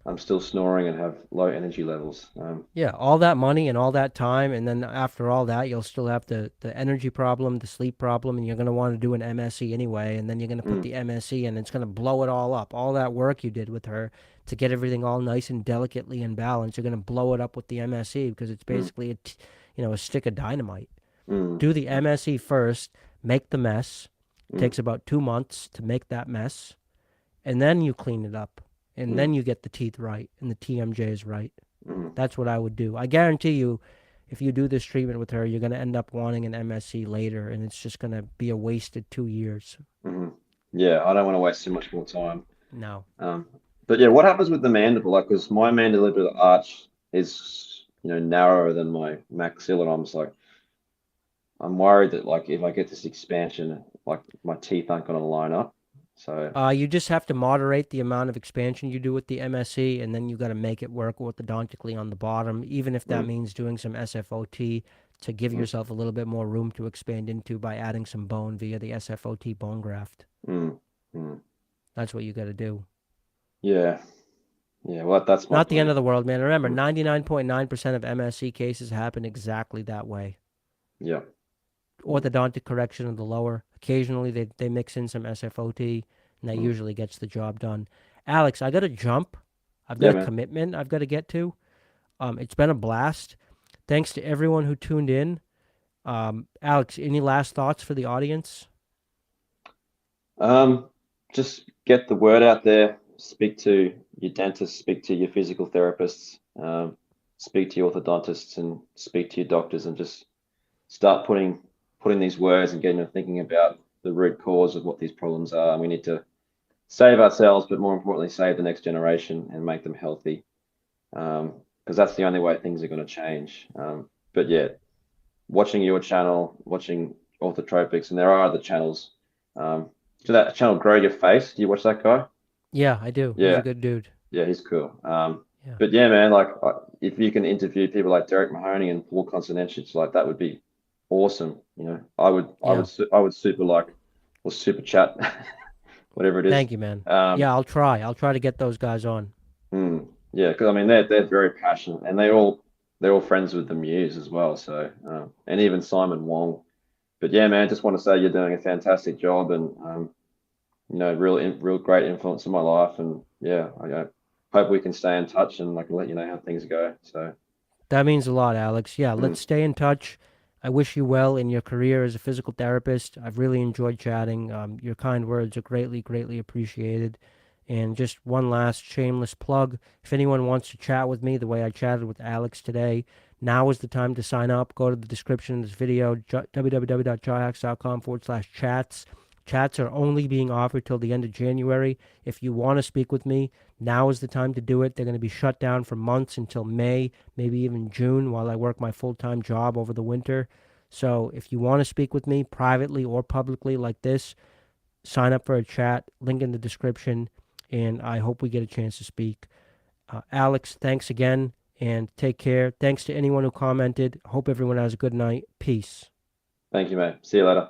I'm still snoring and have low energy levels. Yeah, all that money and all that time, and then after all that, you'll still have the energy problem, the sleep problem, and you're going to want to do an MSE anyway, and then you're going to put mm, the MSE and it's going to blow it all up. All that work you did with her to get everything all nice and delicately in balance, you're going to blow it up with the MSE because it's mm, basically a stick of dynamite. mm, Do the MSE first, make the mess. It mm, takes about 2 months to make that mess, and then you clean it up, and mm, then you get the teeth right and the TMJs right. mm, That's what I would do. I guarantee you, if you do this treatment with her, you're going to end up wanting an MSC later, and it's just going to be a wasted 2 years. mm. Yeah, I don't want to waste too much more time. No. Um, but yeah, what happens with the mandible? Like, because my mandibular arch is, narrower than my maxilla. I'm worried that like if I get this expansion, like my teeth aren't going to line up. So, You just have to moderate the amount of expansion you do with the MSC, and then you got to make it work orthodontically on the bottom, even if that mm, means doing some SFOT to give mm, yourself a little bit more room to expand into by adding some bone via the SFOT bone graft. mm, mm. That's what you got to do. Yeah, yeah. Well, that's my Not the end plan. of the world, man. Remember, Mm, 99.9% of MSC cases happen exactly that way. yeah. Mm, Orthodontic correction of the lower. Occasionally, they mix in some SFOT, and that mm. usually gets the job done. Alex, I got to jump. I've got Yeah, a man. commitment I've got to get to. It's been a blast. Thanks to everyone who tuned in. Alex, any last thoughts for the audience? Um, just get the word out there. Speak to your dentist, speak to your physical therapists, speak to your orthodontists, and speak to your doctors, and just start putting these words and getting them thinking about the root cause of what these problems are. And we need to save ourselves, but more importantly, save the next generation and make them healthy. Because that's the only way things are going to change. But yeah, watching your channel, watching Orthotropics, and there are other channels. To that channel, Grow Your Face. Do you watch that guy? Yeah, I do. He's a Yeah, good dude. yeah, he's cool. Yeah. But yeah, man, like if you can interview people like Derek Mahoney and Paul Consonantich, like that would be awesome. Yeah. I would super like or super chat, whatever it is. Thank you, man. Um, Yeah, I'll try. I'll try to get those guys on. yeah, because I mean they're very passionate and they're all friends with the Muse as well. So and even Simon Wong. But yeah, man, just want to say you're doing a fantastic job and real great influence in my life. And yeah, I hope we can stay in touch and like let you know how things go. So That means a lot, Alex. Yeah, mm, let's stay in touch. I wish you well in your career as a physical therapist. I've really enjoyed chatting. Your kind words are greatly, greatly appreciated. And just one last shameless plug. If anyone wants to chat with me the way I chatted with Alex today, now is the time to sign up. Go to the description of this video, www.jawhacks.com/chats. Chats are only being offered till the end of January. If you want to speak with me, now is the time to do it. They're going to be shut down for months until May, maybe even June, while I work my full-time job over the winter. So if you want to speak with me privately or publicly like this, sign up for a chat. Link in the description, and I hope we get a chance to speak. Alex, thanks again, and take care. Thanks to anyone who commented. Hope everyone has a good night. Peace. thank you, mate. See you later.